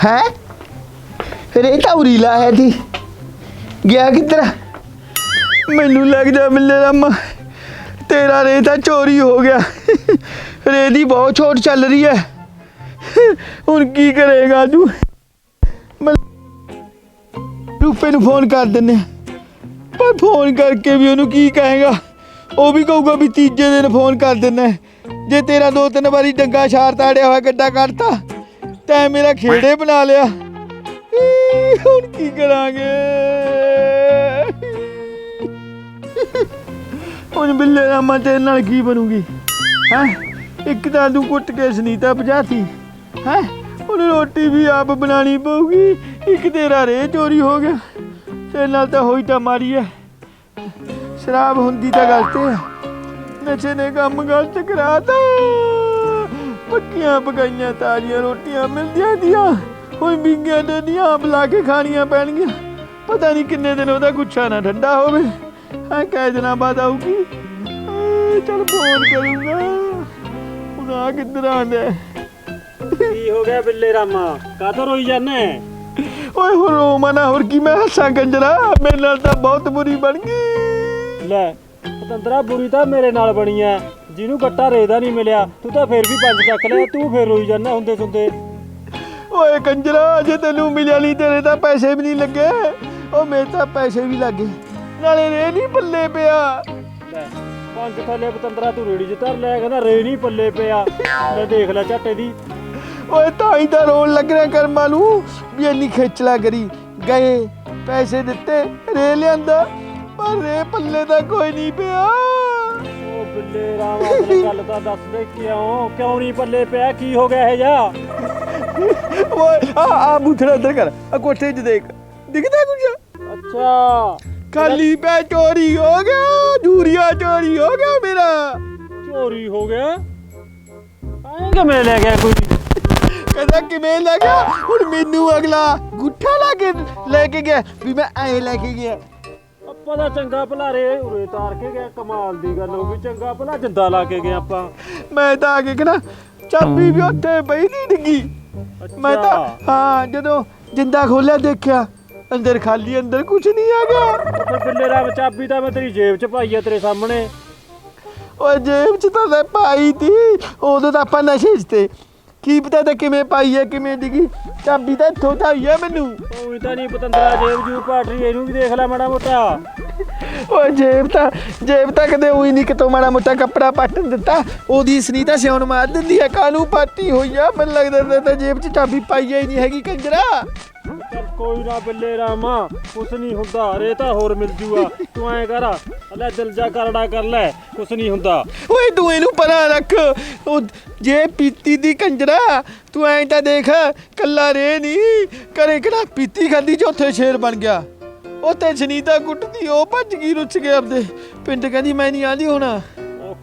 है रेता उरी लाया थी गया किधर मैनू लगता मिले रामा तेरा रेता चोरी हो गया रेती बहुत छोट चल रही है हुण की करेगा तू रूपे नू फोन कर देने पर फोन करके भी उन्होंने की कहेगा वो भी कहूगा भी तीजे दिन फोन कर देना जे तेरा 2-3 बारी डंगा छार ताड़िया हुआ गड्ढा करता तैं मेरा खेड़े बना लिया हुण की करांगे हुण बिल्ले रामा तेरे नाल की बनूगी हैं एक तां तू कुट के सनीता भजाती हैं हुण रोटी भी आप बनानी पऊगी एक तेरा रे चोरी हो गया तेरे नाल तां होई तां मारी है शराब हुंदी तां गलत है नशे ने काम गलत कराता पक्कियां पकाइयां ताजियां रोटियां मिलदियां दियां हुण बिंगियां डंडियां आप ला के खानियां पैणगियां पता नहीं किन्ने दिन ओहदा गुच्छा ना ठंडा होवे हाँ कै दिनां बाद आऊगी चल फोन करूंगा हुण आ किधर आंदा की हो गया बिल्ले रामा काहतों रोई जाना है ओए हो रोमा ना होर की मैं हस्सां कंजरा मेरे नाल तां बहुत बुरी बन गई ले पतंदरा बुरी तां मेरे नाल बनी है जिन्हों गट्टा रेदा नहीं मिलिया तू तां फिर भी 5 चक लिया तू फिर रोई जाना हुंदे सुंदे ओए कंजरा जे तेनू मिलिया नहीं तेरे तां पैसे भी नहीं लगे ओ मेरे तां पैसे भी लगे नाले रे नहीं पल्ले पिया ले 5 थले पतंदरा तू रेड़ी च धर लिया कहंदा रे नहीं पल्ले पिया ले देख ले झट्टे दी ओए ताई तां रोन लग रहा कर्मा नू भी इन्नी खिचला करी गए पैसे दिते रे लियांदा पर रे पल्ले तां कोई नहीं पिया ओ बिल्ले रामा अपनी गल तां दस दे क्यों नहीं पल्ले पिया की हो गया है जा ओए आ बूथड़ा इधर कर आ कोठे च देख दिखदा कुछ अच्छा खाली पे चोरी हो गया दूरिया चोरी हो गया मेरा चोरी हो गया आएगा मैं ले गया कोई कहता किवें ले गया हुण मैनू अगला गुੱਠਾ ला के लेके गया भी मैं ऐ लेके गया ਆਪਾਂ ਦਾ ਚੰਗਾ ਭਲਾ ਰੇ ਉਰੇ ਤਾਰ ਕੇ ਗਿਆ ਕਮਾਲ ਦੀ ਗੱਲ ਹੋ ਗਈ ਚੰਗਾ ਭਲਾ ਜਿੰਦਾ ਲਾ ਕੇ ਗਏ ਆਪਾਂ ਮੈਂ ਤਾਂ ਆ ਕੇ ਕਹਣਾ ਚਾਬੀ ਵੀ ਉੱਥੇ ਪਈ ਨਹੀਂ ਡਿੱਗੀ ਮੈਂ ਤਾਂ ਹਾਂ ਜਦੋਂ ਜਿੰਦਾ ਖੋਲਿਆ ਦੇਖਿਆ ਅੰਦਰ ਖਾਲੀ ਅੰਦਰ ਕੁਝ ਨਹੀਂ ਆ ਗਿਆ ਤੇ ਬਿੱਲੇ ਰਾਮ ਚਾਬੀ ਤਾਂ ਮੈਂ ਤੇਰੀ ਜੇਬ 'ਚ ਪਾਈ ਆ ਤੇਰੇ ਸਾਹਮਣੇ ਓਏ ਜੇਬ 'ਚ ਤਾਂ ਪਾਈ ਤੀ ਉਦੋਂ ਤਾਂ ਆਪਾਂ ਨਸ਼ੇ 'ਚ ਤੇ ਕੀ ਪਤਾ ਤਾਂ ਕਿਵੇਂ ਪਾਈ ਹੈ ਕਿਵੇਂ ਡਿੱਗੀ ਚਾਬੀ ਤਾਂ ਇੱਥੋਂ ਤਾਂ ਹੋਈ ਹੈ ਮੈਨੂੰ ਉਹ ਤਾਂ ਨਹੀਂ ਪਤੰਦਰਾ ਜੇਬ ਜੂ ਪਾਟਰੀ ਇਹਨੂੰ ਵੀ ਦੇਖ ਲੈ ਮਾੜਾ ਮੋਟਾ ਓਏ ਜੇਬ ਤਾਂ ਕਦੇ ਉਹੀ ਨਹੀਂ ਕਿਤੋਂ ਮਾੜਾ ਮੋਟਾ ਕੱਪੜਾ ਪੱਟਣ ਦਿੱਤਾ ਉਹਦੀ ਸੁਨੀਤਾ ਸਿਉਣ ਮਾਰ ਦਿੰਦੀ ਹੈ ਕਾਹਨੂੰ ਪਾਟੀ ਹੋਈ ਆ ਮੈਨੂੰ ਲੱਗਦਾ ਤਾਂ ਜੇਬ 'ਚ ਚਾਬੀ ਪਾਈ ਹੀ ਨਹੀਂ ਹੈਗੀ ਕੰਜਰਾ ਚੱਲ ਕੋਈ ਨਾ ਬਿੱਲੇ ਰਾਮਾ ਕੁਛ ਨਹੀਂ ਹੁੰਦਾ ਰੇ ਤਾਂ ਹੋਰ ਮਿਲ ਜੂਗਾ ਤੂੰ ਐਂ ਕਰ ਲੈ ਦਿਲ ਜਾ ਕਰੜਾ ਕਰ ਲੈ ਕੁਛ ਨਹੀਂ ਹੁੰਦਾ ਓਏ ਤੂੰ ਇਹਨੂੰ ਪਰਾਂ ਰੱਖ ਉਹ ਜੇ ਪੀਤੀ ਦੀ ਕੰਜਰਾ ਤੂੰ ਐਂ ਤਾਂ ਦੇਖ ਕੱਲਾ ਰੇ ਨਹੀਂ ਕਰੇ ਕਿਹੜਾ ਪੀਤੀ ਖਾਦੀ ਚੌਥੇ ਸ਼ੇਰ ਬਣ ਗਿਆ ਉੱਥੇ ਸੁਨੀਤਾ ਕੁੱਟਦੀ ਉਹ ਭੱਜ ਗਈ ਰੁੱਛ ਕੇ ਆਪਦੇ ਪਿੰਡ ਕਹਿੰਦੀ ਮੈਂ ਨਹੀਂ ਆਂਦੀ ਹੁਣ ਉਹ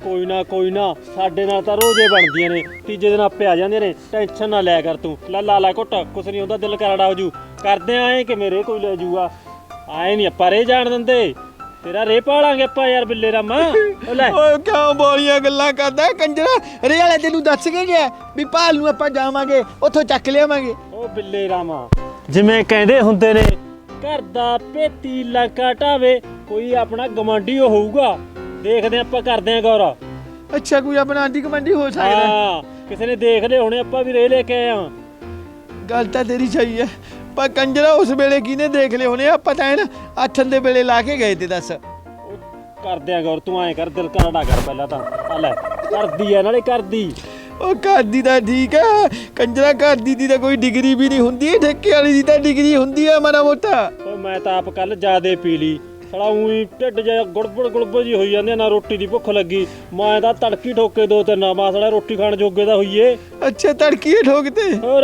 ਕੋਈ ਨਾ ਸਾਡੇ ਨਾਲ ਤਾਂ ਰੋਜ਼ੇ ਬਣਦੀਆਂ ਨੇ ਤੀਜੇ ਦਿਨ ਆਪੇ ਆ ਜਾਂਦੇ ਨੇ ਟੈਨਸ਼ਨ ਨਾ ਲੈ ਕਰ ਤੂੰ ਲਾ ਘੁੱਟ ਕੁਛ ਨਹੀਂ ਹੁੰਦਾ ਦਿਲ ਕਰੜਾ ਹੋ ਜੂ ਕਰਦੇ ਆਏ ਕਿ ਮੇਰੇ ਕੋਈ ਲੈ ਜੂਗਾ ਆਏ ਨਹੀਂ ਆਪਾਂ ਰੇ ਜਾਣ ਦਿੰਦੇ ਤੇਰਾ ਰੇ ਪਾਲਾਂਗੇ ਆਪਾਂ ਯਾਰ ਬਿੱਲੇ ਰਾਮਾ ਲੈ ਓਏ ਕਿਉਂ ਬੋਲੀਆਂ ਗੱਲਾਂ ਕਰਦਾ ਕੰਜਰਾ ਰੇ ਵਾਲੇ ਤੈਨੂੰ ਦੱਸ ਕੇ ਗਿਆ ਵੀ ਭਾਲ ਨੂੰ ਆਪਾਂ ਜਾਵਾਂਗੇ ਉੱਥੋਂ ਚੱਕ ਲਿਆਵਾਂਗੇ ਉਹ ਬਿੱਲੇ ਰਾਮਾ ਜਿਵੇਂ ਕਹਿੰਦੇ ਹੁੰਦੇ ਨੇ ਘਰ ਦਾ ਪੇਤੀ ਲੰਕਾ ਢਾਵੇ ਕੋਈ ਆਪਣਾ ਗਵਾਂਢੀ ਹੋਊਗਾ ਦੇਖਦੇ ਆਪਾਂ ਕਰਦੇ ਆਂ ਗੌਰ ਅੱਛਾ ਕੋਈ ਆਪਣਾ ਆਂਟੀ ਕਮਾਂਡੀ ਹੋ ਸਕਦਾ ਹਾਂ ਕਿਸੇ ਨੇ ਦੇਖ ਲਏ ਹੋਣੇ ਆਪਾਂ ਵੀ ਰੇ ਲੈ ਕੇ ਆਏ ਆ ਗੱਲ ਤਾਂ ਤੇਰੀ ਸਹੀ ਹੈ ਪਰ ਕੰਜਰਾ ਉਸ ਵੇਲੇ ਕਿਹਨੇ ਦੇਖ ਲਏ ਹੋਣੇ ਆਪਾਂ ਤਾਂ ਨਾ ਆਥਣ ਦੇ ਵੇਲੇ ਲਾ ਕੇ ਗਏ ਤੇ ਦੱਸ ਕਰਦੇ ਆਂ ਗੌਰ ਤੂੰ ਐਂ ਕਰ ਦਿਲ ਕਰੜਾ ਕਰ ਪਹਿਲਾਂ ਤਾਂ ਆ ਲੈ ਕਰਦੀ ਆ ਨਾਲੇ ਕਰਦੀ ਉਹ ਘਰ ਦੀ ਤਾਂ ਠੀਕ ਹੈ ਕੰਜਰਾ ਘਰ ਦੀ ਤਾਂ ਕੋਈ ਡਿਗਰੀ ਵੀ ਨਹੀਂ ਹੁੰਦੀ ਠੇਕੇ ਵਾਲੀ ਦੀ ਤਾਂ ਡਿਗਰੀ ਹੁੰਦੀ ਆ ਮਾੜਾ ਮੋਟਾ ਓ ਮੈਂ ਤਾਂ ਆਪ ਕੱਲ ਜਿਆਦੇ ਪੀ ਲਈ ਸਾਲਾ ਉਹੀ ਢਿੱਡ ਜਿਹਾ ਗੁੜਬੜ ਜੀ ਹੋਈ ਜਾਂਦੇ ਨਾ ਰੋਟੀ ਦੀ ਭੁੱਖ ਲੱਗੀ ਮੈਂ ਤਾਂ ਤੜਕੀ ਠੋਕੇ 2-3 ਮਾ ਸਾਲਾ ਰੋਟੀ ਖਾਣ ਜੋਗੇ ਦਾ ਹੋਈਏ ਅੱਛਾ ਤੜਕੀਏ ਠੋਕਦੇ ਹੋਰ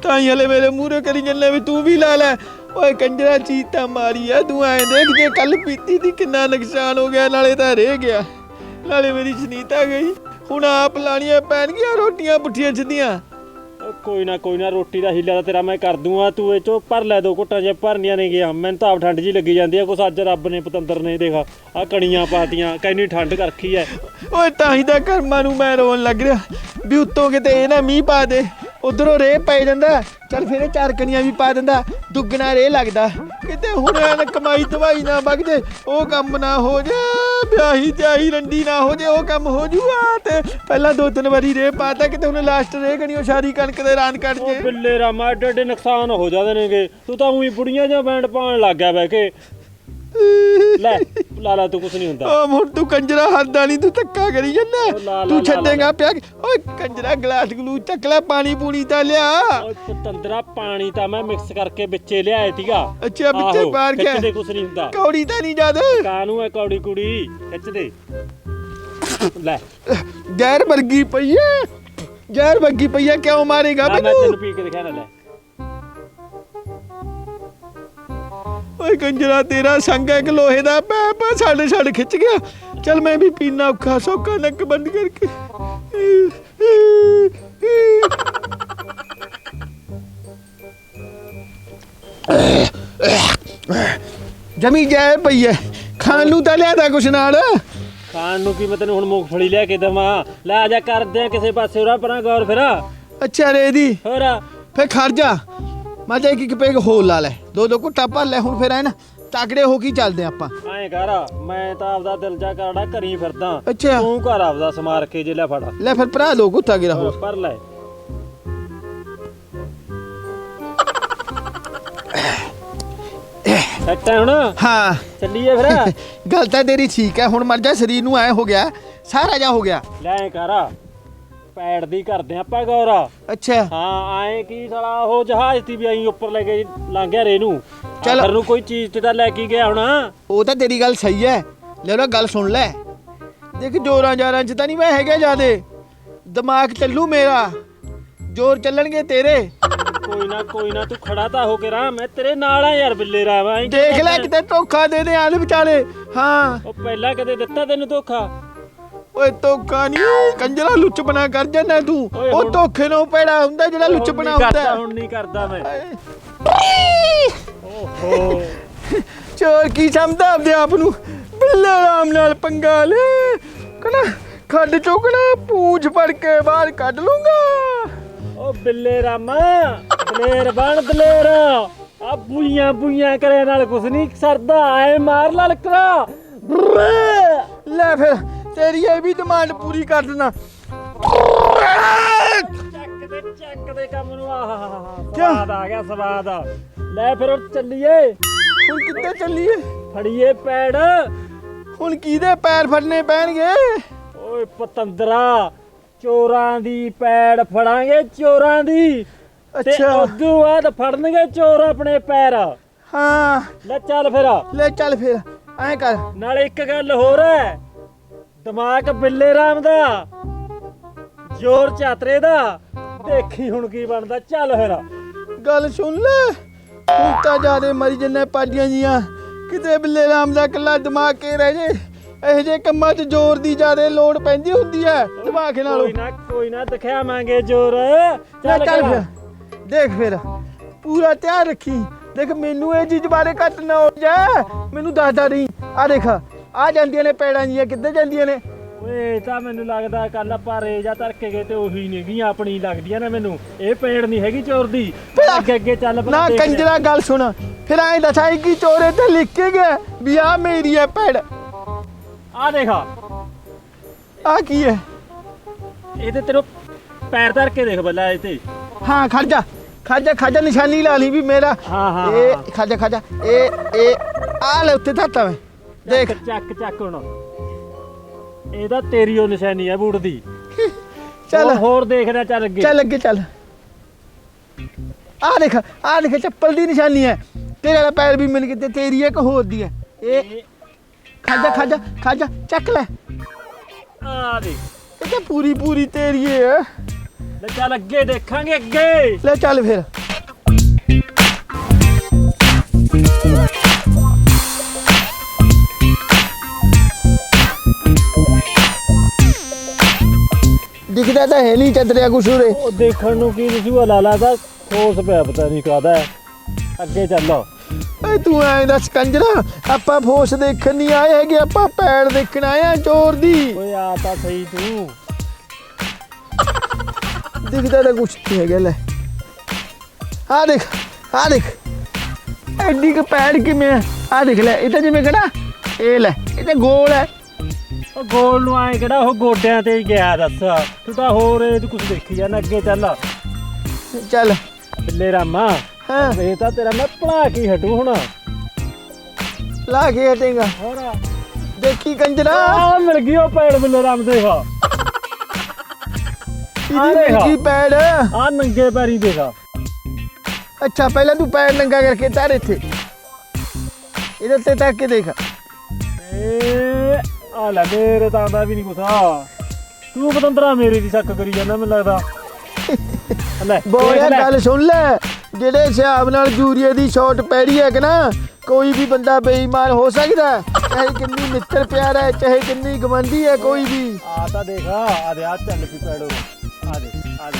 ਤਾਂ ਹੀ ਹਲੇ ਮੇਰੇ ਮੂਹਰੇ ਕਰੀ ਜੰਨੇ ਵੀ ਤੂੰ ਵੀ ਲਾ ਲੈ ਓਏ ਕੰਜਰਾ ਚੀਜ਼ ਤਾਂ ਮਾਰੀ ਆ ਤੂੰ ਐਂ ਦੇਖ ਜੇ ਕੱਲ ਪੀਤੀ ਦੀ ਕਿੰਨਾ ਨੁਕਸਾਨ ਹੋ ਗਿਆ ਨਾਲੇ ਤਾਂ ਰਹਿ ਗਿਆ ਨਾਲੇ ਮੇਰੀ ਸੁਨੀਤਾ ਗਈ ਹੁਣ ਆਪ ਲਾਣੀਆਂ ਪੈਣਗੀਆਂ ਰੋਟੀਆਂ ਪੁੱਠੀਆਂ ਸਿੱਧੀਆਂ ਕੋਈ ਨਾ ਰੋਟੀ ਦਾ ਹੀਲਾ ਤਾਂ ਤੇਰਾ ਮੈਂ ਕਰ ਦੂੰਗਾ ਤੂੰ ਇਹ ਚੋਂ ਭਰ ਲੈ 2 ਘੁੱਟਾਂ ਜੇ ਭਰਨੀਆਂ ਨੇ ਗਿਆ ਮੈਨੂੰ ਤਾਂ ਆਪ ਠੰਡ ਜੀ ਲੱਗੀ ਜਾਂਦੀ ਆ ਕੁਛ ਅੱਜ ਰੱਬ ਨੇ ਪਤੰਦਰ ਨੇ ਦੇਖ ਆ ਕਣੀਆਂ ਪਾਤੀਆਂ ਕਿੰਨੀ ਠੰਡ ਕਰ ਰੱਖੀ ਐ ਓਏ ਤਾਂ ਹੀ ਤਾਂ ਕਰਮਾਂ ਨੂੰ ਮੈਂ ਰੋਣ ਲੱਗ ਰਿਹਾ ਵੀ ਉੱਤੋਂ ਕਿਤੇ ਇਹ ਨਾ ਮੀਂਹ ਪਾ ਦੇ ਉਧਰੋਂ ਰੇਹ ਪੈ ਜਾਂਦਾ ਚੱਲ ਫਿਰ ਇਹ 4 ਕਣੀਆਂ ਵੀ ਪਾ ਦਿੰਦਾ ਦੁੱਗਣਾ ਰੇਹ ਲੱਗਦਾ ਕਿਤੇ ਹੁਣ ਐਨ ਕਮਾਈ ਦਵਾਈ ਨਾ ਵਗ ਜੇ ਉਹ ਕੰਮ ਨਾ ਹੋ ਜੇ ਵਿਆਹੀ ਜਾਈ ਰੰਡੀ ਨਾ ਹੋ ਜੇ ਉਹ ਕੰਮ ਹੋ ਜੂਗਾ ਤੇ ਪਹਿਲਾਂ 2-3 ਵਾਰੀ ਰੇਹ ਪਾਤਾ ਕਿਤੇ ਹੁਣ ਲਾਸਟ ਰੇਹ ਕਣੀ ਉਹ ਸਾਰੀ ਕਣਕ ਦੇ ਰਾਨ ਕੱਢ ਉਹ ਜੇ ਬਿੱਲੇ ਰਾਮਾ ਏਡੇ ਨੁਕਸਾਨ ਹੋ ਜਾਂਦੇ ਨੇਗੇ ਤੂੰ ਤਾਂ ਉਹੀ ਬੁੜੀਆਂ ਜਿਹਾ ਬੈਂਡ ਪਾਉਣ ਲੱਗ ਗਿਆ ਬਹਿ ਕੇ ਲੈ ਲਾਲਾ ਤੂੰ ਕੁਛ ਨਹੀਂ ਹੁੰਦਾ ਓ ਹੁਣ ਤੂੰ ਕੰਜਰਾ ਹੱਦਾਂ ਨਹੀਂ ਤੂੰ ਧੱਕਾ ਕਰੀ ਜਾਂਦਾ ਤੂੰ ਛੱਡੇਗਾ ਪਿਆ ਓਏ ਕੰਜਰਾ ਗਲਾਸ ਗਲੂ ਚੱਕ ਲੈ ਪਾਣੀ ਪੂਣੀ ਤਾਂ ਲਿਆ ਓਏ ਪਤੰਦਰਾ ਪਾਣੀ ਤਾਂ ਮੈਂ ਮਿਕਸ ਕਰਕੇ ਵਿੱਚੇ ਲਿਆਇਆ ਸੀਗਾ ਅੱਛਾ ਵਿੱਚੇ ਬਾਹਰ ਗਿਆ ਖਿੱਚਦੇ ਕੁਛ ਨਹੀਂ ਹੁੰਦਾ ਕੌੜੀ ਤਾਂ ਨਹੀਂ ਜਦ ਕਾਨੂੰ ਹੈ ਕੌੜੀ ਕੁੜੀ ਖਿੱਚਦੇ ਲੈ ਜ਼ਹਿਰ ਵਰਗੀ ਪਈ ਐ ਜ਼ਹਿਰ ਵਰਗੀ ਪਈ ਐ ਕਿਉਂ ਮਾਰੇਗਾ ਮੈਂ ਮੈਨੂੰ ਤੈਨੂੰ ਪੀ ਕੇ ਦਿਖਾਣਾ ਲੈ ਓਏ ਕੰਜਰਾ ਤੇਰਾ ਸੰਗ ਹੈ ਕਿ ਲੋਹੇ ਦਾ ਪੈਪ ਛੱਡ ਖਿੱਚ ਗਿਆ ਚੱਲ ਮੈਂ ਵੀ ਪੀਣਾ ਔਖਾ ਸੌਖਾ ਨੱਕ ਬੰਦ ਕਰਕੇ ਜਮੀ ਜਾਏ ਪਈ ਐ ਖਾਣ ਨੂੰ ਤਾਂ ਲਿਆਦਾ ਕੁਛ ਨਾਲ ਖਾਣ ਨੂੰ ਕੀ ਮੈਂ ਤੈਨੂੰ ਹੁਣ ਮੂੰਗਫਲੀ ਲਿਆ ਕੇ ਦੇਵਾਂ ਲੈ ਆ ਜਾ ਕਰਦੇ ਆ ਕਿਸੇ ਪਾਸੇ ਉਰਾ ਪਰਾਂ ਗੌਰ ਫਿਰ ਅੱਛਾ ਰੇਦੀ ਹੋਰ ਫੇ ਖੜ ਜਾ ਮੈਂ ਤਾਂ ਇੱਕ ਪੈਗ ਹੋਲ ਲਾ ਲੈ ਦੋ ਘੁੱਟਾ ਭਰ ਲੈ ਹੁਣ ਫਿਰ ਐ ਨਾ ਤਾਕੜੇ ਹੋ ਕੇ ਚੱਲਦੇ ਆਪਾਂ ਐਂ ਕਰ ਮੈਂ ਤਾਂ ਆਪਦਾ ਦਿਲ ਜਾ ਕਰਦਾ ਘਰੀ ਫਿਰਦਾ ਅੱਛਾ ਤੂੰ ਘਰ ਆਪਦਾ ਸਮਾਰ ਕੇ ਜੇ ਲੈ ਫੜ ਲੈ ਫਿਰ ਭਰਾ ਦੋ ਘੁੱਟਾ ਗਿਰਾ ਹੋ ਪਰ ਲੈ ਸੱਟਾ ਹੁਣ ਹਾਂ ਚੱਲੀਏ ਫਿਰ ਗੱਲ ਤਾਂ ਤੇਰੀ ਠੀਕ ਹੈ ਹੁਣ ਮਰ ਜਾ ਸਰੀਰ ਨੂੰ ਐ ਹੋ ਗਿਆ ਸਾਰਾ ਜਾ ਹੋ ਗਿਆ ਲੈ ਕਰ ਪੈੜ ਦੀ ਕਰਦੇ ਆਪਾਂ ਗੌਰ ਅੱਛਾ ਹਾਂ ਆਏ ਕੀ ਸਾਲਾ ਉਹ ਜਹਾਜ਼ ਦੀ ਵੀ ਆਈ ਉੱਪਰ ਲੈ ਕੇ ਲੰਘਿਆ ਰੇ ਨੂੰ ਚੱਲ। ਆਖਰ ਨੂੰ ਕੋਈ ਚੀਜ਼ ਤੇ ਤਾਂ ਲੈ ਕੇ ਗਿਆ ਹੁਣ ਉਹ ਤਾਂ ਤੇਰੀ ਗੱਲ ਸਹੀ ਹੈ ਲੈ ਗੱਲ ਸੁਣ ਲੈ ਦੇਖ ਜੋਰਾਂ ਜਾਰਾਂ ਚ ਤਾਂ ਨਹੀਂ ਮੈਂ ਹੈਗਾ ਜਿਆਦੇ ਦਿਮਾਗ ਚੱਲੂ ਮੇਰਾ ਜ਼ੋਰ ਚੱਲਣਗੇ ਤੇਰੇ ਕੋਈ ਨਾ ਤੂੰ ਖੜਾ ਤਾਂ ਹੋ ਕੇ ਰਾ ਮੈਂ ਤੇਰੇ ਨਾਲ ਆ ਯਾਰ ਬਿੱਲੇ ਰਾਮ ਐਂ ਦੇਖ ਲੈ ਕਿਤੇ ਧੋਖਾ ਦੇ ਦੇ ਆਲੇ ਵਿਚਾਲੇ ਹਾਂ ਉਹ ਪਹਿਲਾਂ ਕਦੇ ਦਿੱਤਾ ਤੈਨੂੰ ਧੋਖਾ ਓਏ ਧੋਖਾ ਨਹੀਂ ਕੰਜਰਾ ਲੁੱਚ ਬਣਾ ਕਰ ਜਾਂਦਾ ਤੂੰ ਓਏ ਉਹ ਹੁਣ- ਧੋਖੇ ਨੂੰ ਪੈੜਾ ਹੁੰਦਾ ਜਿਹੜਾ ਲੁੱਚ ਬਣਾ ਹੁੰਦਾ ਹੁਣ ਨਹੀਂ ਕਰਦਾ ਮੈਂ ਓਏ। ਓਹੋ ਚੋਰ ਕੀ ਸਮਝਦਾ ਆਪਦੇ ਆਪ ਨੂੰ ਬਿੱਲੇ ਰਾਮ ਨਾਲ ਪੰਗਾ ਲੈ ਕਨਾ ਖੱਡ ਚੋਕਣਾ ਪੂੰਛ ਫੜ ਕੇ ਬਾਹਰ ਕੱਢ ਲੂੰਗਾ ਉਹ ਬਿੱਲੇ ਰਾਮਾ ਦਲੇਰ ਬਣ ਦਲੇਰ ਆ ਬੁਈਆਂ ਕਰੇ ਨਾਲ ਕੁਛ ਨਹੀਂ ਸਰਦਾ ਐ ਮਾਰ ਲਲਕਰਾ ਲੈ ਫਿਰ ਤੇਰੀ ਇਹ ਵੀ ਡਿਮਾਂਡ ਪੂਰੀ ਕਰ ਦੇਣਾ ਚੱਕ ਦੇ ਕੰਮ ਨੂੰ ਆਹ ਕਿਆ? ਸਵਾਦ ਆ ਗਿਆ ਸਵਾਦ ਲੈ ਫਿਰ ਹੁਣ ਚੱਲੀਏ ਹੁਣ ਕਿੱਥੇ ਚੱਲੀਏ ਫੜੀਏ ਪੈੜ ਹੁਣ ਕਿਹਦੇ ਪੈਰ ਫੜਨੇ ਪੈਣਗੇ ਓਏ ਪਤੰਦਰਾ ਚੋਰਾਂ ਦੀ ਪੈੜ ਫੜਾਂਗੇ ਚੋਰਾਂ ਦੀ ਤੇ ਅੱਛਾ ਉਦੋਂ ਬਾਅਦ ਫੜਨਗੇ ਚੋਰ ਆਪਣੇ ਪੈਰ ਹਾਂ ਲੈ ਚੱਲ ਫਿਰ ਲੈ ਚੱਲ ਫਿਰ ਐਂ ਕਰ ਨਾਲੇ ਇੱਕ ਗੱਲ ਹੋਰ ਹੈ ਦਿਮਾਗ ਬਿੱਲੇ ਰਾਮ ਦਾ ਜ਼ੋਰ ਚਾਤਰੇ ਦਾ ਦੇਖੀ ਹੁਣ ਕੀ ਬਣਦਾ ਚੱਲ ਫਿਰ ਗੱਲ ਸੁਣ ਲੈ ਹੁਣ ਤਾਂ ਜਿਆਦੇ ਮਰੀ ਜੰਨੇ ਪਾਡੀਆਂ ਜੀਆਂ ਕਿਤੇ ਬਿੱਲੇ ਰਾਮ ਦਾ ਇਕੱਲਾ ਦਿਮਾਗ ਕੇ ਰਹਿ ਜੇ ਇਹੋ ਜਿਹੇ ਕੰਮਾਂ 'ਚ ਜ਼ੋਰ ਦੀ ਜਿਆਦੇ ਲੋੜ ਪੈਂਦੀ ਹੁੰਦੀ ਹੈ ਦਿਮਾਗ ਨਾਲੋਂ ਕੋਈ ਨਾ ਦਿਖਾਵਾਂਗੇ ਜ਼ੋਰ ਲੈ ਚੱਲ ਫਿਰ ਦੇਖ ਫਿਰ ਪੂਰਾ ਧਿਆਨ ਰੱਖੀ ਦੇਖ ਮੈਨੂੰ ਇਹ ਚੀਜ਼ ਬਾਰੇ ਘੱਟ ਨਾ ਹੋ ਜਾ ਮੈਨੂੰ ਦੱਸਦਾ ਨਹੀਂ ਆ ਦੇਖ ਆ ਜਾਂਦੀਆਂ ਨੇ ਪੈੜਾਂ ਜੀਆਂ ਕਿੱਧਰ ਜਾਂਦੀਆਂ ਨੇ ਓਏ ਤਾਂ ਮੈਨੂੰ ਲੱਗਦਾ ਕੱਲ ਆਪਾਂ ਰੇਜਾ ਧਰ ਕੇ ਗਏ ਤੇ ਉਹੀ ਨੇਗੀਆਂ ਆਪਣੀ ਲੱਗਦੀਆਂ ਨੇ ਮੈਨੂੰ ਇਹ ਪੇੜ ਨਹੀਂ ਹੈਗੀ ਚੋਰ ਦੀ ਅੱਗੇ ਚੱਲ ਨਾ ਕੰਜਰਾ ਗੱਲ ਸੁਣ ਫਿਰ ਐਂ ਦੱਸਾਈ ਕਿ ਚੋਰੇ ਤੇ ਲਿਖ ਕੇ ਗਿਆ ਵੀ ਆ ਮੇਰੀ ਹੈ ਪੈੜ ਆ ਦੇਖਾ ਆ ਕੀ ਹੈ ਇਹਦੇ ਤੇਰੇ ਪੈਰ ਧਰ ਕੇ ਦੇਖ ਬੱਲਾ ਇਹ ਤੇ ਹਾਂ ਖੜ ਜਾ ਨਿਸ਼ਾਨੀ ਲਾ ਲਈ ਵੀ ਮੇਰਾ ਹਾਂ ਇਹ ਖੜ ਜਾ ਇਹ ਆ ਲੈ ਉੱਤੇ ਧਰਤਾ ਮੈਂ ਦੇਖ ਚੱਕ ਹੁਣ ਇਹਦਾ ਤੇਰੀ ਉਹ ਨਿਸ਼ਾਨੀ ਹੈ ਬੂਟ ਦੀ ਚੱਲ ਹੋਰ ਦੇਖਦਾ ਚੱਲ ਅੱਗੇ ਚੱਲ ਅੱਗੇ ਚੱਲ ਆ ਦੇਖ ਚੱਪਲ ਦੀ ਨਿਸ਼ਾਨੀ ਹੈ ਤੇਰੇ ਵਾਲਾ ਪੈਰ ਵੀ ਮਿਲ ਗਿਆ ਤੇਰੀ ਇੱਕ ਹੋਰ ਦੀ ਹੈ ਇਹ ਖੜ ਜਾ ਚੱਕ ਲੈ ਆ ਦੇ ਇਹ ਤਾਂ ਪੂਰੀ ਤੇਰੀ ਹੈ ਲੈ ਚੱਲ ਅੱਗੇ ਦੇਖਾਂਗੇ ਅੱਗੇ ਲੈ ਚੱਲ ਫਿਰ ਦਿਖਦਾ ਤਾਂ ਹੈ ਨਹੀਂ ਚੰਦਰਿਆ ਕੁਛ ਉਰੇ ਉਹ ਦੇਖਣ ਨੂੰ ਕੀ ਦਿਸੂਗਾ ਲਾਲਾ ਦਾ ਠੋਸ ਪਿਆ ਪਤਾ ਨਹੀਂ ਕਾਹਦਾ ਅੱਗੇ ਚੱਲੋ ਓਏ ਤੂੰ ਐਂ ਦੱਸ ਕੰਜਰਾ ਆਪਾਂ ਫੋਸ ਦੇਖਣ ਨਹੀਂ ਆਏ ਹੈਗੇ ਆਪਾਂ ਪੈੜ ਦੇਖਣ ਆਏ ਆ ਚੋਰ ਦੀ ਓਏ ਆ ਤਾਂ ਸਹੀ ਤੂੰ ਦਿਖਦਾ ਤਾਂ ਕੁਛ ਨਹੀਂ ਹੈਗਾ ਲੈ ਆ ਦੇਖ ਐਡੀ ਕੁ ਪੈੜ ਕਿਵੇਂ ਆ ਦੇਖ ਲੈ ਇਹ ਤਾਂ ਜਿਵੇਂ ਕਿਹੜਾ ਇਹ ਲੈ ਇਹ ਤਾਂ ਗੋਲ ਹੈ ਉਹ ਗੋਲ ਨੂੰ ਆਏ ਕਿਹੜਾ ਉਹ ਗੋਡਿਆਂ ਤੇ ਹੀ ਗਿਆ ਦੱਸ ਤੂੰ ਤਾਂ ਹੋਰ ਇਹ ਕੁਝ ਦੇਖੀ ਜਾਂਦਾ ਅੱਗੇ ਚੱਲ ਬਿੱਲੇ ਰਾਮਾ ਹਾਂ ਇਹ ਤਾਂ ਤੇਰਾ ਮੈਂ ਪੜਾ ਕੇ ਹਟੂ ਹੁਣ ਲਾ ਕੇ ਹਟੇਗਾ ਹੋਰ ਦੇਖੀ ਕੰਜਰਾ ਆ ਮਿਲ ਗਈ ਉਹ ਪੈੜ ਬਿੱਲੇ ਰਾਮ ਦੇਖਾ ਇਹਦੀ ਮਿਲਕੀ ਪੈੜ ਆ ਨੰਗੇ ਪੈਰੀ ਦੇਖਾ ਅੱਛਾ ਪਹਿਲਾਂ ਤੂੰ ਪੈਰ ਨੰਗਾ ਕਰਕੇ ਤਾਰ ਇੱਥੇ ਇਹਦੇ ਤੇ ਤੱਕ ਕੇ ਦੇਖ ਏ ਆ ਲੈ ਮੇਰੇ ਤਾਂ ਆਂਦਾ ਵੀ ਨਹੀਂ ਕੁਛ ਤੂੰ ਪਤੰਦਰਾ ਮੇਰੇ ਦੀ ਸ਼ੱਕ ਕਰੀ ਜਾਂਦਾ ਮੈਨੂੰ ਲੱਗਦਾ ਲੈ ਬੋਲਿਆ ਗੱਲ ਸੁਣ ਲੈ ਜਿਹੜੇ ਹਿਸਾਬ ਨਾਲ ਯੂਰੀਏ ਦੀ ਸ਼ਾਟ ਪੈੜੀ ਹੈ ਕਿ ਨਾ ਕੋਈ ਵੀ ਬੰਦਾ ਬੇਈਮਾਨ ਹੋ ਸਕਦਾ ਚਾਹੇ ਕਿੰਨੀ ਮਿੱਤਰ ਪਿਆਰ ਹੈ ਚਾਹੇ ਕਿੰਨੀ ਗਵੰਡੀ ਹੈ ਕੋਈ ਵੀ ਆ ਤਾਂ ਦੇਖ ਆ ਦੇ ਆ ਚੱਲ ਪੀ ਪੈੜੋ ਆ ਦੇ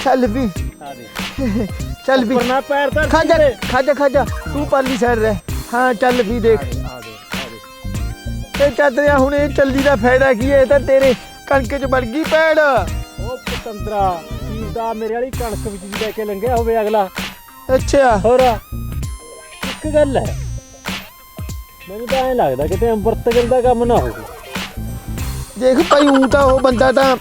ਚੱਲ ਵੀ ਆ ਦੇ ਚੱਲ ਵੀ ਪਰਨਾ ਪੈਰ ਤਾਂ ਖਾਜਾ ਤੂੰ ਪਾਲੀ ਸਾਈਡ ਰਹਿ ਹਾਂ ਚੱਲ ਵੀ ਦੇਖ ਆ ਦੇ ਤੇ ਚੱਦਰਿਆ ਹੁਣ ਇਹ ਚੱਲਦੀ ਦਾ ਫਾਇਦਾ ਕੀ ਹੈ ਇਹ ਤਾਂ ਤੇਰੇ ਕਣਕ 'ਚ ਵੜ ਗਈ ਪੈੜ ਉਹ ਪਤੰਦਰਾ ਕੀ ਦਾ ਮੇਰੇ ਵਾਲੀ ਕਣਕ ਵਿੱਚ ਦੀ ਲੈ ਕੇ ਲੰਘਿਆ ਹੋਵੇ ਅਗਲਾ ਅੱਛਾ ਹੋਰ ਇੱਕ ਗੱਲ ਹੈ ਮੈਨੂੰ ਤਾਂ ਐਂ ਲੱਗਦਾ ਕਿਤੇ ਅੰਮ੍ਰਿਤ ਗਿਲ ਦਾ ਕੰਮ ਨਾ ਹੋਵੇ ਦੇਖ ਭਾਈ ਊਂ ਤਾਂ ਉਹ ਬੰਦਾ ਤਾਂ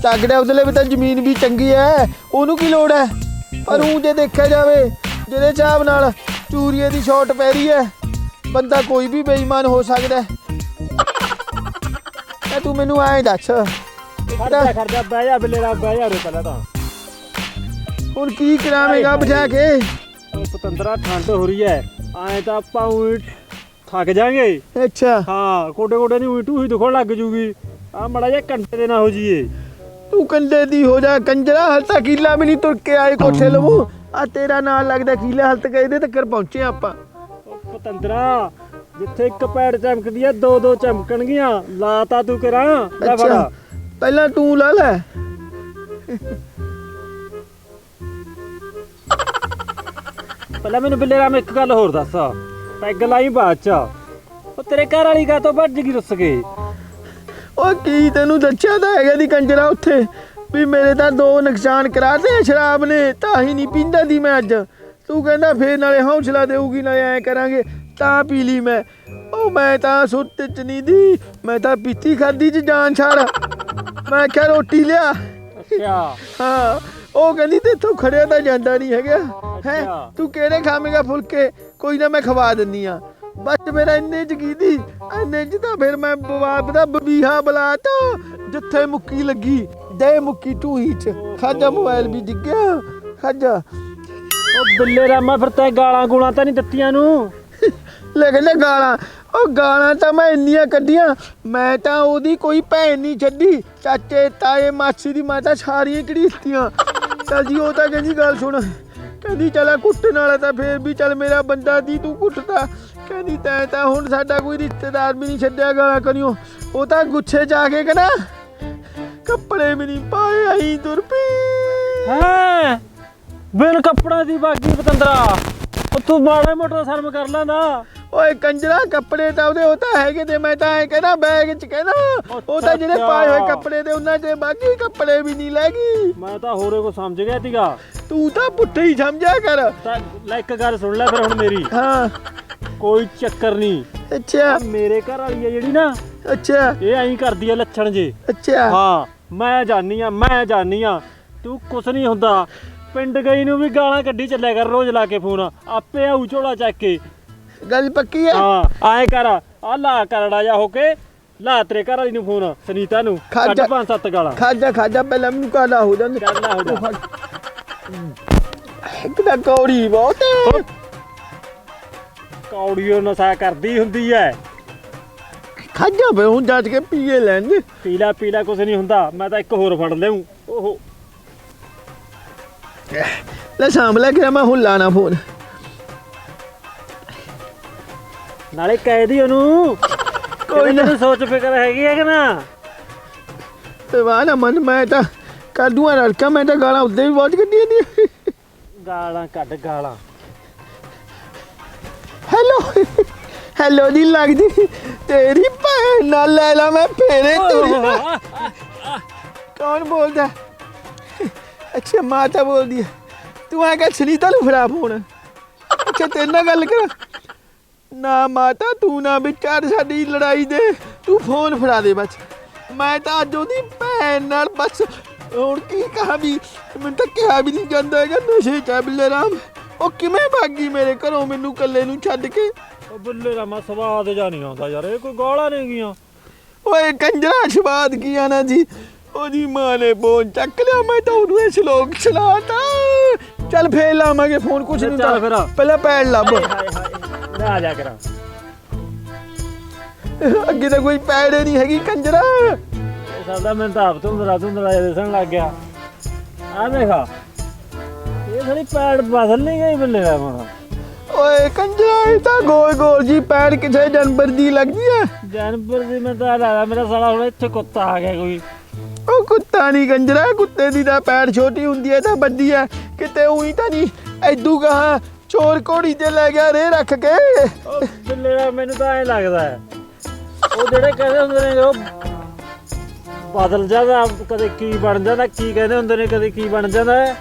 ਤਗੜਿਆ ਉਹਦੇ ਲਈ ਵੀ ਤਾਂ ਜ਼ਮੀਨ ਵੀ ਚੰਗੀ ਹੈ ਉਹਨੂੰ ਕੀ ਲੋੜ ਹੈ ਪਰ ਊਂ ਜੇ ਦੇਖਿਆ ਜਾਵੇ ਜਿਹਦੇ ਹਿਸਾਬ ਨਾਲ ਚੂਰੀਏ ਦੀ ਸ਼ਾਟ ਪੈ ਰਹੀ ਹੈ ਬੰਦਾ ਕੋਈ ਵੀ ਬੇਈਮਾਨ ਹੋ ਸਕਦਾ ਤਾਂ ਤੂੰ ਮੈਨੂੰ ਐਂ ਦੱਸ ਖਰਚਾ ਬਹਿ ਜਾ ਬਿੱਲੇ ਰਾਮ ਬਹਿ ਜਾ ਰੇ ਪਹਿਲਾਂ ਤਾਂ ਹੁਣ ਕੀ ਕਰਾਵੇਂਗਾ ਬਚਾ ਕੇ ਉਹ ਪਤੰਦਰਾ ਠੰਡ ਹੋ ਰਹੀ ਹੈ ਐਂ ਤਾਂ ਆਪਾਂ ਊਂ ਥੱਕ ਜਾਾਂਗੇ ਅੱਛਾ ਹਾਂ ਕੋਡੇ ਦੀ ਊਂ ਟੂਹੀ ਦੁਖਣ ਲੱਗ ਜੂਗੀ ਆ ਮੜਾ ਜਿਹਾ ਕੰਡੇ ਦੇ ਨਾ ਹੋ ਜੀਏ ਤੂੰ ਕੰਡੇ ਦੀ ਹੋ ਜਾ ਕੰਜਰਾ ਹਲ ਤਾਂ ਕੀਲਾ ਵੀ ਨਹੀਂ ਤੁਰ ਕੇ ਆਏ ਕੋਠੇ ਲਵੂ ਆ ਤੇਰਾ ਨਾਲ ਲੱਗਦਾ ਕੀਲਾ ਹਲ ਤੱਕ ਇਹਦੇ ਤੱਕ ਪਹੁੰਚੇ ਆਪਾਂ ਉਹ ਪਤੰਦਰਾ ਜਿੱਥੇ ਇੱਕ ਪੈੜ ਚਮਕਦੀ ਆ ਦੋ ਚਮਕਣਗੀਆਂ ਲਾਤਾ ਤੂੰ ਕਰਾਂ ਲੈ ਅੱਛਾ ਫੜਾ ਪਹਿਲਾਂ ਤੂੰ ਲਾ ਲੈ ਪਹਿਲਾਂ ਮੈਨੂੰ ਬਿੱਲੇ ਰਾਮ ਇੱਕ ਗੱਲ ਹੋਰ ਦੱਸ ਪੈਗ ਲਾਈ ਬਾਅਦ ਚ ਉਹ ਤੇਰੇ ਘਰ ਵਾਲੀ ਕਾ ਤੋਂ ਭੱਜ ਗਈ ਰੁੱਸ ਕੇ ਉਹ ਕੀ ਤੈਨੂੰ ਦੱਸਿਆ ਤਾਂ ਹੈਗਾ ਦੀ ਕੰਜਰਾ ਉੱਥੇ ਵੀ ਮੇਰੇ ਤਾਂ 2 ਨੁਕਸਾਨ ਕਰਾਤੇ ਸ਼ਰਾਬ ਨੇ ਤਾਂ ਹੀ ਨਹੀਂ ਪੀਂਦਾ ਦੀ ਮੈਂ ਅੱਜ ਤੂੰ ਕਹਿੰਦਾ ਫੇਰ ਨਾਲੇ ਹੌਸਲਾ ਦੇਊਗੀ ਨਾਲੇ ਐ ਕਰਾਂਗੇ ਤਾਂ ਪੀ ਲਈ ਮੈਂ ਉਹ ਮੈਂ ਤਾਂ ਸੁੱਤ ਚ ਨਹੀਂ ਦੀ ਮੈਂ ਤਾਂ ਪੀਤੀ ਖਾਦੀ ਚ ਜਾਨ ਛਾੜ ਮੈਂ ਕਿਹਾ ਰੋਟੀ ਲਿਆ ਅੱਛਾ ਹਾਂ ਉਹ ਕਹਿੰਦੀ ਤੇਥੋਂ ਖੜਿਆ ਤਾਂ ਜਾਂਦਾ ਨਹੀਂ ਹੈਗਾ ਹੈ ਅੱਛਾ। ਤੂੰ ਕਿਹੜੇ ਖਾਵੇਂਗਾ ਫੁਲਕੇ ਕੋਈ ਨਾ ਮੈਂ ਖਵਾ ਦਿੰਨੀ ਆ ਬਸ ਮੇਰਾ ਇੰਨੇ ਚ ਕੀਤੀ ਇੰਨੇ ਚ ਤਾਂ ਫਿਰ ਮੈਂ ਬਾਪ ਦਾ ਬਬੀਹਾ ਬੁਲਾਤਾ ਜਿੱਥੇ ਮੁੱਕੀ ਲੱਗੀ ਦੇ ਮੁੱਕੀ ਟੂਹੀ ਚ ਖਾਜਾ ਮੋਬਾਈਲ ਵੀ ਡਿੱਗਿਆ ਖਾਜਾ ਉਹ ਬਿੱਲੇ ਰਾਮਾ ਫਿਰ ਤੈਂ ਗਾਲਾਂ ਗੂਲਾਂ ਤਾਂ ਨਹੀਂ ਦਿੱਤੀਆਂ ਨੂੰ ਲੈ ਕਹਿੰਦਾ ਗਾਲਾਂ ਉਹ ਗਾਲਾਂ ਤਾਂ ਮੈਂ ਇੰਨੀਆਂ ਕੱਢੀਆਂ ਮੈਂ ਤਾਂ ਉਹਦੀ ਕੋਈ ਭੈਣ ਨਹੀਂ ਛੱਡੀ ਚਾਚੇ ਤਾਏ ਮਾਸੀ ਦੀ ਮੈਂ ਤਾਂ ਸਾਰੀਆਂ ਘੜੀਤੀਆਂ ਚੱਲ ਜੀ ਉਹ ਤਾਂ ਕਹਿੰਦੀ ਗੱਲ ਸੁਣ ਕਹਿੰਦੀ ਚੱਲ ਕੁੱਟਣ ਵਾਲਾ ਤਾਂ ਫੇਰ ਵੀ ਚੱਲ ਮੇਰਾ ਬੰਦਾ ਦੀ ਤੂੰ ਕੁੱਟਦਾ ਕਹਿੰਦੀ ਤੈਂ ਤਾਂ ਹੁਣ ਸਾਡਾ ਕੋਈ ਰਿਸ਼ਤੇਦਾਰ ਵੀ ਨਹੀਂ ਛੱਡਿਆ ਗਾਲਾਂ ਕਰਿਓ ਉਹ ਤਾਂ ਗੁੱਛੇ ਚ ਆ ਕੇ ਕਹਿੰਦਾ ਕੱਪੜੇ ਵੀ ਨਹੀਂ ਪਾਏ ਆਈ ਤੁਰ ਪਈ ਹੈਂ ਬਿਨ ਕੱਪੜਾ ਦੀ ਬਾਗੀ ਪਤੰਦਰਾ ਉਹ ਤੂੰ ਮਾੜਾ ਮੋਟਾ ਸ਼ਰਮ ਕਰ ਲੈਂਦਾ ਓਏ ਕੰਜਰਾ ਕੱਪੜੇ ਤਾਂ ਉਹਦੇ ਉਹ ਤਾਂ ਹੈਗੇ ਤੇ ਮੈਂ ਤਾਂ ਐ ਕਹਿੰਦਾ ਬੈਗ ਚ ਕਹਿੰਦਾ ਉਹ ਤਾਂ ਜਿਹੜੇ ਪਾਏ ਹੋਏ ਕੱਪੜੇ ਤੇ ਉਹਨਾਂ ਚ ਬਾਕੀ ਕੱਪੜੇ ਵੀ ਨਹੀਂ ਲੈ ਗਈ ਮੈਂ ਤਾਂ ਹੋਰੇ ਕੋ ਸਮਝ ਗਿਆ ਸੀਗਾ ਤੂੰ ਤਾਂ ਪੁੱਠੇ ਹੀ ਸਮਝਿਆ ਕਰ ਤਾਂ ਲੈ ਇੱਕ ਗੱਲ ਸੁਣ ਲੈ ਫਿਰ ਹੁਣ ਮੇਰੀ ਹਾਂ ਕੋਈ ਚੱਕਰ ਨਹੀਂ ਅੱਛਾ ਮੇਰੇ ਘਰ ਵਾਲੀ ਆ ਜਿਹੜੀ ਨਾ ਅੱਛਾ ਇਹ ਐਂ ਕਰਦੀ ਆ ਲੱਛਣ ਜੇ ਅੱਛਾ ਹਾਂ ਮੈਂ ਜਾਣੀ ਆ ਤੂੰ ਕੁਛ ਨਹੀਂ ਹੁੰਦਾ ਪਿੰਡ ਗਈ ਨੂੰ ਵੀ ਗਾਲਾਂ ਕੱਢੀ ਚੱਲਿਆ ਕਰ ਰੋਜ਼ ਲਾ ਕੇ ਫੋਨ ਆਪੇ ਆਊ ਝੋਲਾ ਚੱਕ ਕੇ ਗੱਲ ਪੱਕੀ ਹੈ ਹਾਂ ਐਂ ਕਰ ਆ ਲਾ ਕਰੜਾ ਜਾ ਹੋ ਕੇ ਲਾ ਤੇਰੇ ਘਰ ਵਾਲੀ ਨੂੰ ਫੋਨ ਸੁਨੀਤਾ ਨੂੰ ਕੱਢ 5-7 ਗਾਲਾਂ ਖਾਜਾ ਪਹਿਲਾਂ ਮੈਨੂੰ ਕਾਲਾ ਹੋ ਜਾਂਦਾ ਕਾਲਾ ਹੋ ਜਾ ਇੱਕ ਤਾਂ ਕੌੜੀ ਬਹੁਤ ਹੈ ਕੌੜੀਓ ਨਸ਼ਾ ਕਰਦੀ ਹੁੰਦੀ ਐ ਖਾਜਾ ਬੇ ਹੁਣ ਜੱਜ ਕੇ ਪੀਏ ਲੈਣਗੇ ਪੀਲਾ ਕੁਛ ਨਹੀਂ ਹੁੰਦਾ ਮੈਂ ਤਾਂ ਇੱਕ ਹੋਰ ਫੜ ਲਿਆਉਂ ਓਹੋ ਲੈ ਸਾਂਭ ਲੈ ਕੇ ਮੈਂ ਹੁਣ ਲਾਣਾ ਫੋਨ ਨਾਲੇ ਕਹਿ ਦੀ ਉਹਨੂੰ ਕੋਈ ਨਾ ਸੋਚ ਫਿਕਰ ਹੈਗੀ ਹੈ ਕਿ ਨਾ ਤੇ ਵਾਹ ਨਾ ਮਨ ਮੈਂ ਤਾਂ ਕਾਦੂਆਂ ਰੜਕਾ ਮੈਂ ਤਾਂ ਗਾਲਾਂ ਉੱਦੇ ਵੀ ਬਹੁਤ ਕੱਢੀਆਂ ਨੇ ਗਾਲਾਂ ਕੱਢ ਗਾਲਾਂ ਹੈਲੋ ਦੀ ਲੱਗਦੀ ਤੇਰੀ ਭੈਣ ਨਾਲ ਲੈ ਲਾ ਮੈਂ ਫੇਰੇ ਤੇਰੀ ਕੌਣ ਬੋਲਦਾ ਅੱਛਾ ਮਾਤਾ ਬੋਲਦੀ ਹੈ। ਤੂੰ ਆ ਕੇ ਸੁਨੀਤਾ ਨੂੰ ਫੜਾ ਫੋਨ। ਅੱਛਾ ਤੇਰੇ ਨਾਲ ਗੱਲ ਕਰ। ਨਾ ਮਾਤਾ ਤੂੰ ਨਾ ਵਿਚਾਰ ਸਾਡੀ ਲੜਾਈ ਦੇ, ਤੂੰ ਫੋਨ ਫੜਾ ਦੇ ਬਸ। ਮੈਂ ਤਾਂ ਅੱਜ ਉਹਦੀ ਭੈਣ ਨਾਲ ਬਸ ਹੁਣ ਕੀ ਕਹਾਂ ਵੀ, ਮੈਨੂੰ ਤਾਂ ਕਿਹਾ ਵੀ ਨਹੀਂ ਜਾਂਦਾ ਹੈਗਾ ਨਸ਼ੇ ਚ ਆ ਬਿੱਲੇ ਰਾਮ। ਉਹ ਕਿਵੇਂ ਭਾਗੀ ਮੇਰੇ ਘਰੋਂ ਮੈਨੂੰ ਇਕੱਲੇ ਨੂੰ ਛੱਡ ਕੇ। ਉਹ ਬੱਲੇ ਰਾਮਾ ਸਵਾਦ ਜਾ ਨਹੀਂ ਆਉਂਦਾ ਯਾਰ, ਇਹ ਕੋਈ ਗਾਲਾਂ ਨਹੀਂ ਗੀਆਂ। ਓਏ ਕੰਜਰਾ ਸਵਾਦ ਕੀ ਆਣਾ ਜੀ। ਉਹਦੀ ਮਾਂ ਨੇ ਫੋਨ ਚੱਕ ਲਿਆ, ਮੈਂ ਤਾਂ ਉਹਨੂੰ ਇਹ ਸ਼ਲੋਕ ਚਲਾਤਾ। ਚੱਲ ਫੇਰ ਲਾਵਾਂਗੇ ਫੋਨ, ਕੁਛ ਨਹੀਂ ਚੱਲ ਫਿਰ। ਪਹਿਲਾਂ ਪੈਣ ਲੱਭ। ਲੈ ਆ ਜਾ ਕਰਾਂ। ਅੱਗੇ ਤਾਂ ਕੋਈ ਪੈੜੇ ਨਹੀਂ ਹੈਗੀ ਕੰਜਰਾ। ਇਹ ਸਾਡਾ ਮੈਨੂੰ ਤਾਂ ਆਪ ਧੁੰਦਲਾ ਜਿਹਾ ਦਿਸਣ ਲੱਗ ਗਿਆ। ਆ ਦੇਖਾ ਇਹ ਸਾਡੀ ਪੈੜ ਬਦਲ ਨਹੀਂ ਗਈ ਬੱਲੇ ਰਾਮਾ। ਓਏ ਕੰਜਰਾ ਇਹ ਤਾਂ ਗੋਲ ਗੋਲ ਜੀ ਪੈੜ ਕਿਸੇ ਜਾਨਵਰ ਦੀ ਲੱਗਦੀ ਹੈ। ਜਾਨਵਰ ਦੀ ਮੈਂ ਤਾਂ ਲੱਗਦਾ ਮੇਰਾ ਸਾਲਾ ਹੁਣ ਇੱਥੇ ਕੁੱਤਾ ਆ ਗਿਆ ਕੋਈ। ਉਹ ਕੁੱਤਾ ਨਹੀਂ ਕੰਜਰਾ, ਕੁੱਤੇ ਦੀ ਤਾਂ ਪੈੜ ਛੋਟੀ ਹੁੰਦੀ ਹੈ ਤਾਂ ਵੱਡੀ ਹੈ। ਕਿਤੇ ਉਹੀ ਤਾਂ ਨਹੀਂ ਐਦੂ ਕਹਾ ਚੋਰ ਘੋੜੀ ਤੇ ਲੈ ਗਿਆ ਰੇ ਰੱਖ ਕੇ। ਉਹ ਬੱਲੇ ਰਾਮਾ ਮੈਨੂੰ ਤਾਂ ਐਂ ਲੱਗਦਾ ਹੈ ਉਹ ਜਿਹੜੇ ਕਹਿੰਦੇ ਹੁੰਦੇ ਨੇ ਉਹ ਬਦਲ ਜਾਂਦਾ, ਕਦੇ ਕੀ ਬਣ ਜਾਂਦਾ, ਕੀ ਕਹਿੰਦੇ ਹੁੰਦੇ ਨੇ, ਕਦੇ ਕੀ ਬਣ ਜਾਂਦਾ ਹੈ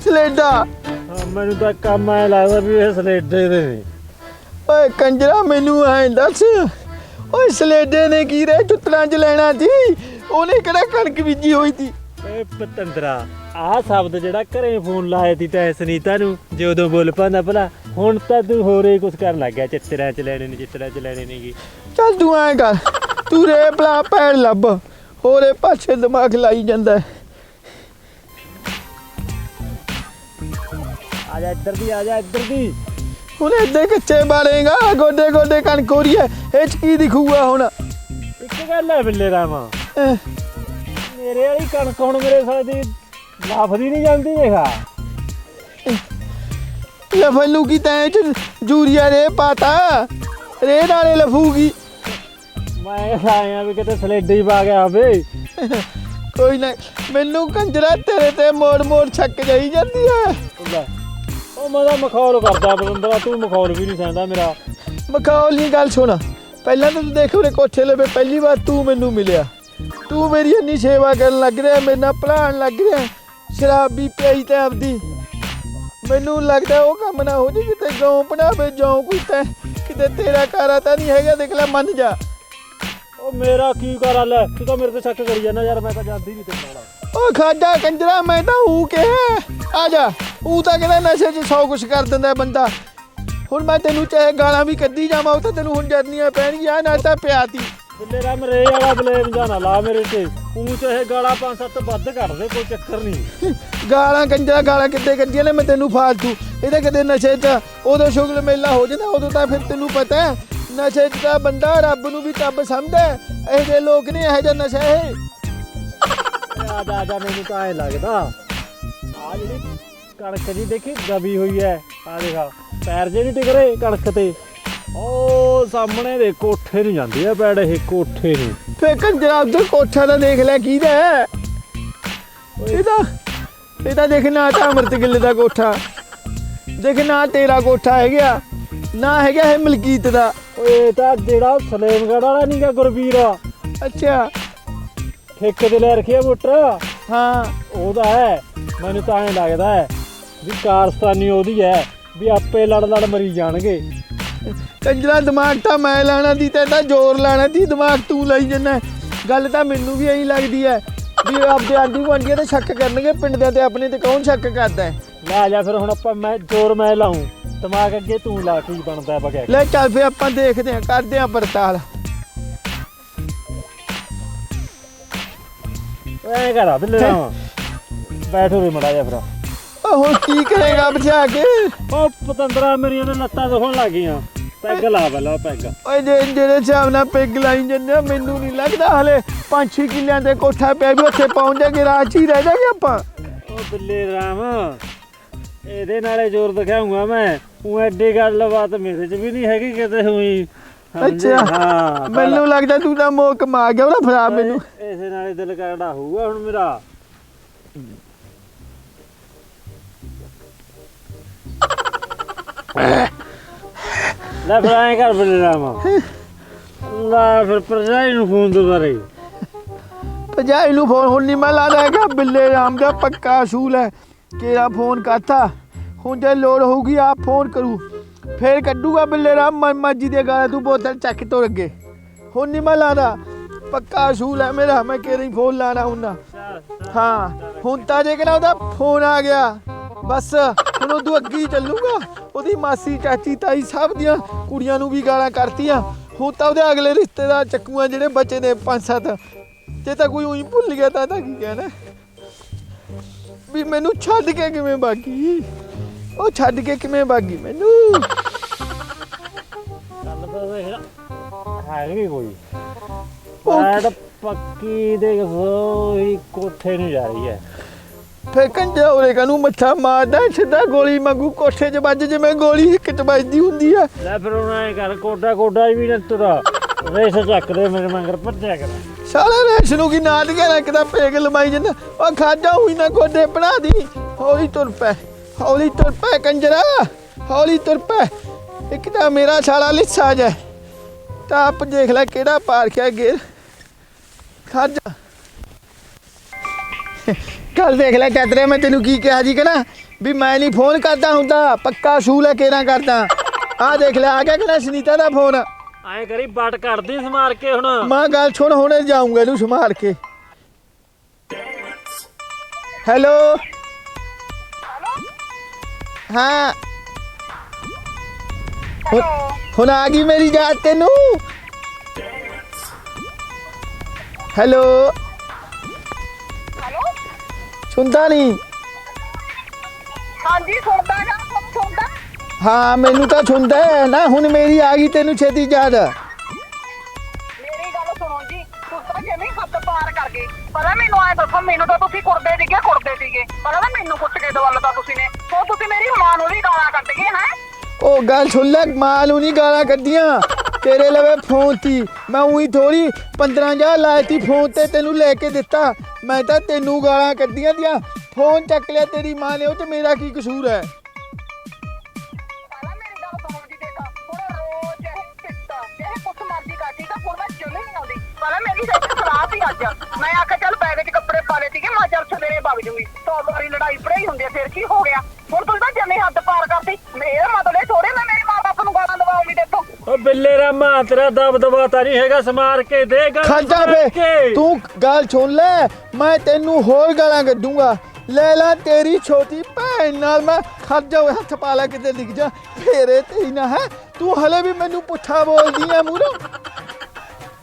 ਸਲੇਡਾ। ਹਾਂ ਮੈਨੂੰ ਤਾਂ ਕੰਮ ਐਂ ਲੱਗਦਾ ਵੀ ਇਹ ਸਲੇਡੇ ਦੇ ਨੇ। ਓਏ ਕੰਜਰਾ ਮੈਨੂੰ ਐਂ ਦੱਸ, ਓਏ ਸਲੇਡੇ ਨੇ ਕੀ ਰੇ ਚੁੱਤਰਾਂ 'ਚ ਲੈਣਾ ਸੀ? ਉਹਨੇ ਕਿਹੜਾ ਕਣਕ ਬੀਜੀ ਹੋਈ ਸੀ? ਏ ਪਤੰਦਰਾ ਆਹ ਸ਼ਬਦ ਜਿਹੜਾ ਘਰੇ ਫੋਨ ਲਾਇਆ ਸੀ ਤੈਂ ਸੁਨੀਤਾ ਨੂੰ, ਜੇ ਉਦੋਂ ਬੋਲ ਪਾਉਂਦਾ ਭਲਾ, ਹੁਣ ਤਾਂ ਤੂੰ ਹੋਰ ਹੀ ਕੁਛ ਕਰਨ ਲੱਗ ਗਿਆ। ਚਿੱਤਰਾਂ 'ਚ ਲੈਣੇ ਨੇ, ਚਿੱਤਰਾਂ 'ਚ ਲੈਣੇ ਨੇਗੇ। ਚੱਲ ਤੂੰ ਐਂ ਕਰ, ਤੂੰ ਰੇ ਭਲਾ ਪੈੜ ਲੱਭ, ਹੋਰੇ ਪਾਸੇ ਦਿਮਾਗ ਲਾਈ ਜਾਂਦਾ। ਆ ਜਾ ਇੱਧਰ ਦੀ, ਆ ਜਾ ਇੱਧਰ ਦੀ। ਹੁਣ ਏਦਾਂ ਕੱਚੇ ਬਾਲੇਗਾ, ਗੋਡੇ ਗੋਡੇ ਕਣਕ ਹੋ ਰਹੀ ਹੈ, ਇਹ 'ਚ ਕੀ ਦਿਖੂਗਾ ਹੁਣ? ਇੱਕ ਗੱਲ ਹੈ ਬਿੱਲੇ ਰਾਮਾ, ਅਹ, ਮੇਰੇ ਵਾਲੀ ਕਣਕ ਹੁਣ ਮੇਰੇ ਸਾਲੇ ਦੀ ਲਾਫਦੀ ਨਹੀਂ ਜਾਂਦੀ। ਦੇਖਾ ਲਫਲੂ ਕੀ ਤੈਂ 'ਚ ਜੂਰੀਆ ਰੇ ਪਾਤਾ, ਰੇ ਨਾਲੇ ਲਫੂਗੀ। ਮੈਂ ਆਇਆ ਵੀ ਕਿਤੇ ਸਲੇਡੇ ਹੀ ਪਾ ਗਿਆ ਹੋਵੇ। ਕੋਈ ਨਾ, ਮੈਨੂੰ ਕੰਜਰਾ ਤੇਰੇ ਤੇ ਮੋੜ ਮੋੜ ਛੱਕ ਜਾਈ ਜਾਂਦੀ ਹੈ। ਲੈ ਉਹ ਮੈਂ ਤਾਂ ਮਖੌਲ ਕਰਦਾ ਪਤੰਦਰਾ, ਤੂੰ ਮਖੌਲ ਵੀ ਨਹੀਂ ਸਹਿੰਦਾ ਮੇਰਾ। ਮਖੌਲ ਨਹੀਂ, ਗੱਲ ਸੁਣ। ਪਹਿਲਾਂ ਤਾਂ ਤੂੰ ਦੇਖ ਉਹਨੇ ਕੋਠੇ ਲਵੇ ਪਹਿਲੀ ਵਾਰ ਤੂੰ ਮੈਨੂੰ ਮਿਲਿਆ, ਤੂੰ ਮੇਰੀ ਇੰਨੀ ਸੇਵਾ ਕਰਨ ਲੱਗ ਰਿਹਾ, ਮੇਰੇ ਨਾਲ ਭਲਾਣ ਲੱਗ ਰਿਹਾ, ਸ਼ਰਾਬ ਵੀ ਪਿਆਈ ਤੇ ਆਪਦੀ। ਮੈਨੂੰ ਲੱਗਦਾ ਉਹ ਕੰਮ ਨਾ ਹੋ ਜੇ ਕਿਤੇ ਗਾਉਂ ਬਣਾਵੇ ਜਾਉ ਕੋਈ ਤੈਂ, ਕਿਤੇ ਤੇਰਾ ਕਾਰਾ ਤਾਂ ਨਹੀਂ ਹੈਗਾ। ਦੇਖ ਲੈ ਮੰਨ ਜਾ। ਉਹ ਮੇਰਾ ਕੀ ਕਰਾਂ, ਲੈ ਤੂੰ ਤਾਂ ਮੇਰੇ ਤੇ ਸ਼ੱਕ ਕਰੀ ਜਾਂਦਾ ਯਾਰ, ਮੈਂ ਤਾਂ ਜਾਂਦੀ ਨਹੀਂ ਤੇਰੇ ਨਾਲ। ਉਹ ਖਾਦਾ ਕੰਜਰਾ, ਮੈਂ ਤਾਂ ਊ ਕਿਹਾ ਆ ਜਾ। ਊ ਤਾਂ ਕਹਿੰਦਾ ਨਸ਼ੇ 'ਚ 100 ਕੁਛ ਕਰ ਦਿੰਦਾ ਬੰਦਾ। ਹੁਣ ਮੈਂ ਤੈਨੂੰ ਚਾਹੇ ਗਾਲਾਂ ਵੀ ਕੱਢੀ ਜਾਵਾਂ, ਉਹ ਤਾਂ ਤੈਨੂੰ ਹੁਣ ਜਰਨੀਆਂ ਪੈਣਗੀਆਂ। ਨਾਲ ਤਾਂ ਪਿਆ ਤੀ ਬਿੱਲੇ ਰਾਮ ਰੇ ਵਾਲਾ ਬਲੇਮ ਜਾਣਾ ਲਾ ਮੇਰੇ ਤੇ। ਤੂੰ ਚਾਹੇ ਗਾਲਾਂ 5-7 ਵੱਧ ਕੱਢ ਦੇ, ਕੋਈ ਚੱਕਰ ਨਹੀਂ। ਗਾਲਾਂ ਕੰਜਰਾ, ਗਾਲਾਂ ਕਿੱਦੇ ਕੱਢੀਆਂ ਨੇ ਮੈਂ ਤੈਨੂੰ ਫਾਲਤੂ? ਇਹਦੇ ਕਦੇ ਨਸ਼ੇ 'ਚ ਉਦੋਂ ਸ਼ੁਗਲ ਮੇਲਾ ਹੋ ਜਾਂਦਾ, ਉਦੋਂ ਤਾਂ ਫਿਰ ਤੈਨੂੰ ਪਤਾ ਹੈ ਨਸ਼ੇ 'ਚ ਤਾਂ ਬੰਦਾ ਰੱਬ ਨੂੰ ਵੀ ਟੱਬ ਸਮਝਦਾ। ਇਹੋ ਜਿਹੇ ਲੋਕ ਨੇ, ਇਹੋ ਜਿਹਾ ਨਸ਼ਾ ਇਹ। ਆ ਜਾ ਮੈਨੂੰ ਤਾਂ ਐਂ ਲੱਗਦਾ ਆ ਜਿਹੜੀ ਕਣਕ ਜੀ ਦੇਖੀ ਦਬੀ ਹੋਈ ਹੈ, ਆ ਦੇਖਾ ਪੈਰ ਜੇ ਨਹੀਂ ਟਿਕਰੇ ਕਣਕ ਤੇ। ਉਹ ਸਾਹਮਣੇ ਦੇ ਕੋਠੇ ਨੂੰ ਜਾਂਦੀ ਆ ਪੈੜ, ਇਹ ਕੋਠੇ ਨੂੰ। ਫੇਰ ਕੰਜਰਾ ਉਧਰ ਕੋਠਾ ਤਾਂ ਦੇਖ ਲੈ ਕਿਹਦਾ ਹੈ। ਇਹਦਾ ਦੇਖ, ਨਾ ਤਾਂ ਅਮਰਤ ਗਿੱਲ ਦਾ ਕੋਠਾ ਦੇਖ, ਨਾ ਤੇਰਾ ਕੋਠਾ ਹੈਗਾ, ਨਾ ਹੈਗਾ ਇਹ ਮਲਕੀਤ ਦਾ। ਓਏ ਤਾਂ ਜਿਹੜਾ ਸਲੇਮਗੜ੍ਹ ਵਾਲਾ ਨੀਗਾ ਗੁਰਬੀਰ, ਅੱਛਾ ਠੇਕੇ ਤੇ ਲੈ ਰੱਖਿਆ ਮੋਟਰ, ਹਾਂ ਉਹਦਾ ਹੈ। ਮੈਨੂੰ ਤਾਂ ਐਂ ਲੱਗਦਾ ਹੈ ਵੀ ਕਾਰਸਤਾਨੀ ਉਹਦੀ ਹੈ, ਵੀ ਆਪੇ ਲੜ ਲੜ ਮਰੀ ਜਾਣਗੇ। ਕੰਜਰਾ ਦਿਮਾਗ ਤਾਂ ਮੈਂ ਲਾਣਾ ਦੀ, ਤੇ ਤਾਂ ਜ਼ੋਰ ਲਾਣਾ ਦੀ, ਦਿਮਾਗ ਤੂੰ ਲਾਈ ਜੰਨਾ। ਗੱਲ ਤਾਂ ਮੈਨੂੰ ਵੀ ਇਹੀ ਲੱਗਦੀ ਹੈ ਵੀ ਆਪਦੇ ਆਂਢੀ ਗੁਆਂਢੀਆਂ ਤੇ ਸ਼ੱਕ ਕਰਨਗੇ, ਪਿੰਡ ਦੇ ਤੇ ਆਪਣੇ ਤੇ ਕੌਣ ਸ਼ੱਕ ਕਰਦਾ ਹੈ? ਲੈ ਜਾ ਫਿਰ ਹੁਣ ਆਪਾਂ, ਮੈਂ ਜ਼ੋਰ ਮੈਂ ਲਾਊਂ, ਦਿਮਾਗ ਅੱਗੇ ਤੂੰ ਲਾ, ਕੀ ਬਣਦਾ ਬਗੈਰ। ਲੈ ਚੱਲ ਫਿਰ ਆਪਾਂ ਦੇਖਦੇ ਹਾਂ, ਕਰਦੇ ਹਾਂ ਪੜਤਾਲ। ਐਂ ਕਰਾ ਬਿੱਲੇ ਰਾਮਾ, ਬੈਠੋ ਵੀ ਮੜਾ ਜਾ ਫਿਰ। ਉਹ ਹੁਣ ਕੀ ਕਰੇਗਾ ਬਚਾ ਕੇ? ਉਹ ਪਤੰਦਰਾ ਮੇਰੀਆਂ ਤਾਂ ਲੱਤਾਂ ਦੁਖਣ ਲੱਗ ਗਈਆਂ। ਪੈਗ ਲਾ ਪਹਿਲਾਂ ਪੈਗ। ਓਏ ਜਿਹੜੇ ਹਿਸਾਬ ਨਾਲ ਪੈਗ ਲਾਈ ਜਾਂਦੇ, ਮੈਨੂੰ ਨਹੀਂ ਲੱਗਦਾ ਹਲੇ 5-6 ਕਿੱਲਿਆਂ ਤੇ ਕੋਠਾ ਪਿਆ ਵੀ ਉੱਥੇ ਪਹੁੰਚ ਜਾਗੇ, ਰਾਹ 'ਚ ਹੀ ਰਹਿ ਜਾਗੇ ਆਪਾਂ। ਉਹ ਬਿੱਲੇ ਰਾਮ ਇਹਦੇ ਨਾਲੇ ਜ਼ੋਰ ਦਿਖਾਉਂਗਾ ਮੈਂ, ਉਹ ਐਡੀ ਗੱਲਬਾਤ ਮੇਰੇ 'ਚ ਵੀ ਨਹੀਂ ਹੈਗੀ ਕਿਤੇ ਹੋਈ। ਅੱਛਾ ਹਾਂ ਮੈਨੂੰ ਲੱਗਦਾ ਤੂੰ ਤਾਂ ਮੋਹ ਕਮਾ ਗਿਆ ਉਹਦਾ, ਫੜਾ ਮੈਨੂੰ। ਇਸੇ ਨਾਲੇ ਦਿਲ ਕਰਦਾ ਹੋਊਗਾ ਹੁਣ ਮੇਰਾ। ਲੈ ਫਿਰ ਐਂ ਕਰ ਬਿੱਲੇ ਰਾਮ, ਲੈ ਫਿਰ ਭਰਜਾਈ ਨੂੰ ਫੋਨ ਦੁਬਾਰੇ। ਭਜਾਈ ਨੂੰ ਫੋਨ ਹੁਣ ਨਹੀਂ ਮੈਂ ਲਾਦਾ ਹੈਗਾ ਬਿੱਲੇ ਰਾਮ ਦਾ ਪੱਕਾ ਅਸੂਲ ਹੈ ਕਿਹੜਾ ਫੋਨ ਕਰਤਾ ਹੁਣ ਜੇ ਲੋੜ ਹੋਊਗੀ ਆਪ ਫੋਨ ਕਰੂ ਫੇਰ ਕੱਢੂਗਾ ਬਿੱਲੇ ਰਾਮ ਮਰਜੀ ਦੇ ਗਾਲਾਂ ਤੂੰ ਬੋਤਲ ਚੱਕ ਤੋਂ ਅੱਗੇ ਹੁਣ ਨਹੀਂ ਮੈਂ ਲਾਦਾ ਪੱਕਾ ਅਸੂਲ ਹੈ ਮੇਰਾ ਮੈਂ ਕਿਹੜਾ ਫੋਨ ਲਾਣਾ ਹੁੰਦਾ ਹਾਂ ਹੁਣ ਤਾਂ ਜੇ ਕਿਹੜਾ ਉਹਦਾ ਫੋਨ ਆ ਗਿਆ ਬਸ ਹੁਣ ਉਦੋਂ ਅੱਗੇ ਹੀ ਚੱਲੂਗਾ ਉਹਦੀ ਮਾਸੀ ਚਾਚੀ ਤਾਈ ਸਭ ਦੀਆਂ ਕੁੜੀਆਂ ਨੂੰ ਵੀ ਗਾਲਾਂ ਕਰਤੀਆਂ ਹੁਣ ਤਾਂ ਉਹਦੇ ਅਗਲੇ ਰਿਸ਼ਤੇਦਾਰ ਚੱਕੂਆਂ ਜਿਹੜੇ ਬੱਚੇ ਨੇ 5-7 ਜੇ ਤਾਂ ਕੋਈ ਉਹੀ ਭੁੱਲ ਗਿਆ ਤਾਂ ਕੀ ਕਹਿਣਾ ਵੀ ਮੈਨੂੰ ਛੱਡ ਕੇ ਕਿਵੇਂ ਬਾਗੀ ਉਹ ਛੱਡ ਕੇ ਕਿਵੇਂ ਬਾਗੀ ਮੈਨੂੰ ਗੱਲ ਤਾਂ ਦੇਖ ਹੈ ਵੀ ਕੋਈ ਮੈਂ ਤਾਂ ਪੱਕੀ ਦੇ ਸੋਈ ਕੋਠੇ ਨੂੰ ਜਾ ਰਹੀ ਹੈ ਫੇ ਕੰਜਾ ਉਰੇ ਕਨੂੰ ਮੱਥਾ ਮਾਰਦਾ ਸਿੱਧਾ ਗੋਲੀ ਮੰਗੂ ਕੋਠੇ 'ਚ ਵੱਜ ਜਿਵੇਂ ਗੋਲੀ ਇੱਕ 'ਚ ਵੱਜਦੀ ਹੁੰਦੀ ਆ ਲੈ ਫਿਰ ਹੁਣ ਐ ਕਰ ਕੋਡਾ ਵੀ ਨਾ ਤੁਰਾ ਰੇਸ ਚੱਕ ਦੇ ਮੇਰੇ ਮੰਗਰ ਭੱਜਿਆ ਕਰ ਸਾਲਾ ਰੇਸ ਨੂੰ ਕੀ ਨਾਟ ਕੇ ਰੱਖਦਾ ਪੇਗ ਲਮਾਈ ਜਾਂਦਾ ਉਹ ਖਾਜਾ ਹੋਈ ਨਾ ਗੋਡੇ ਬਣਾ ਦੀ ਹੌਲੀ ਤੁਰ ਪੈ ਕੰਜਰਾ ਹੌਲੀ ਤੁਰ ਪੈ ਇੱਕ ਤਾਂ ਮੇਰਾ ਸਾਲਾ ਲਿੱਸਾ ਜਾ ਤਾਂ ਆਪ ਦੇਖ ਲੈ ਕਿਹੜਾ ਪਾਰਖਿਆ ਗੇਰ ਖਾਜਾ ਕੱਲ ਦੇਖ ਲੈ ਚਾਦਰੇ ਮੈਂ ਤੈਨੂੰ ਕੀ ਕਿਹਾ ਜੀ ਕਹਣਾ ਵੀ ਮੈਂ ਨਹੀਂ ਫੋਨ ਕਰਦਾ ਹੁੰਦਾ ਪੱਕਾ ਅਸੂਲ ਹੈ ਕਿਹੜਾ ਕਰਦਾ ਆਹ ਦੇਖ ਲੈ ਆ ਗਿਆ ਕਿਹੜਾ ਸੁਨੀਤਾ ਦਾ ਫੋਨ ਐਂ ਕਰੀ ਬਟ ਕੱਢਦੀ ਸਮਾਰ ਕੇ ਹੁਣ ਮਾਂ ਗੱਲ ਸੁਣ ਹੁਣੇ ਜਾਊਂਗਾ ਇਹਨੂੰ ਸੰਭਾਲ ਕੇ ਹੈਲੋ ਹਾਂ ਹੁਣ ਆ ਗਈ ਮੇਰੀ ਯਾਦ ਤੈਨੂੰ ਹੈਲੋ ਸੁਣਦਾ ਨਹੀਂ ਹਾਂਜੀ ਸੁਣਦਾ ਜਾਂ ਸੁਣਦਾ ਹਾਂ ਮੈਨੂੰ ਤਾਂ ਸੁਣਦਾ ਹੈ ਨਾ ਹੁਣ ਮੇਰੀ ਆ ਗਈ ਤੈਨੂੰ ਛੇਤੀ ਯਾਦ ਮੇਰੀ ਗੱਲ ਸੁਣੋ ਜੀ ਤੁਸੀਂ ਤਾਂ ਜਿਵੇਂ ਹੱਦ ਪਾਰ ਕਰ ਗਏ ਪਤਾ ਮੈਨੂੰ ਆਏ ਦੱਸੋ ਮੈਨੂੰ ਤਾਂ ਤੁਸੀਂ ਕੁੜਦੇ ਸੀਗੇ ਪਤਾ ਨਾ ਮੈਨੂੰ ਕੁੱਟ ਕੇ ਦਵਲਤਾ ਤੁਸੀਂ ਨੇ ਸੋ ਤੁਸੀਂ ਮੇਰੀ ਮਾਂ ਨੂੰ ਵੀ ਗਾਲਾਂ ਕੱਢ ਗਏ ਹੈ ਉਹ ਗੱਲ ਸੁਣ ਲੈ ਮਾਂ ਨੂੰ ਨਹੀਂ ਗਾਲਾਂ ਕੱਢੀਆਂ ਤੇਰੇ ਲਵੇ ਫੋਨ ਤੀ ਮੈਂ ਉਹੀ ਥੋੜੀ 15,000 ਲਾਈ ਤੀ ਫੋਨ ਤੇ ਤੈਨੂੰ ਲੈ ਕੇ ਦਿੱਤਾ ਮੈਂ ਤਾਂ ਤੈਨੂੰ ਗਾਲਾਂ ਕੱਢੀਆਂ ਦੀਆਂ ਫੋਨ ਚੱਕ ਲਿਆ ਤੇਰੀ ਮਾਂ ਨੇ ਉਹ ਤੇ ਮੇਰਾ ਕੀ ਕਸੂਰ ਹੈ ਪਹਿਲਾਂ ਮੇਰੀ ਗੱਲ ਸੁਣੋ ਜੀ ਦੇਖਾ ਹੁਣ ਰੋਜ਼ ਇਹ ਪਿੱਟਾ ਇਹ ਕੁੱਟ ਮਾਰਦੀ ਕਾਟੀ ਤਾਂ ਹੁਣ ਮੈਂ ਜਮੇ ਨਹੀਂ ਆਉਂਦੀ ਪਹਿਲਾਂ ਮੇਰੀ ਸੱਚ ਸਲਾਹ ਸੀ ਅੱਜ ਮੈਂ ਆਖਿਆ ਚੱਲ ਬੈਗ 'ਚ ਕੱਪੜੇ ਪਾ ਲਏ ਸੀਗੇ ਮੈਂ ਚੱਲ ਸਵੇਰੇ ਵਗ ਜੂਗੀ 100 ਵਾਰੀ ਲੜਾਈ ਪੜਾਈ ਹੁੰਦੀ ਆ ਫਿਰ ਕੀ ਹੋ ਗਿਆ ਹੁਣ ਤੁਸੀਂ ਤਾਂ ਜਮੇ ਹੱਦ ਪਾਰ ਕਰਤੀ ਮੇਰਾ ਮਤਲਬ ਇਹ ਥੋੜੇ ਮੈਂ ਮੇਰੇ ਮਾਂ ਬਾਪ ਨੂੰ ਗਾਲਾਂ ਦਵਾਉਂਗੀ ਦੇਖੋ ਓ ਬਿੱਲੇ ਰਾਮਾ ਤੇਰਾ ਦਬਦਬਾ ਤਾਂ ਨਹੀਂ ਹੈਗਾ ਸਮਾਰ ਕੇ ਦੇ ਗੱਲ ਖਾਜਾ ਫੇ ਤੂੰ ਗੱਲ ਸੁਣ ਲੈ ਮੈਂ ਤੈਨੂੰ ਹੋਰ ਗਾਲਾਂ ਕੱਢੂੰਗਾ ਲੈ ਲਾ ਤੇਰੀ ਛੋਟੀ ਭੈਣ ਨਾਲ ਮੈਂ ਖਾਜਾ ਹੋਏ ਹੱਥ ਪਾ ਲਾ ਕਿਤੇ ਲਿਖ ਜਾ ਫੇਰੇ ਤੇ ਹੀ ਨਾ ਹੈ ਤੂੰ ਹਲੇ ਵੀ ਮੈਨੂੰ ਪੁੱਠਾ ਬੋਲਦੀ ਆ ਮੂਹਰੋਂ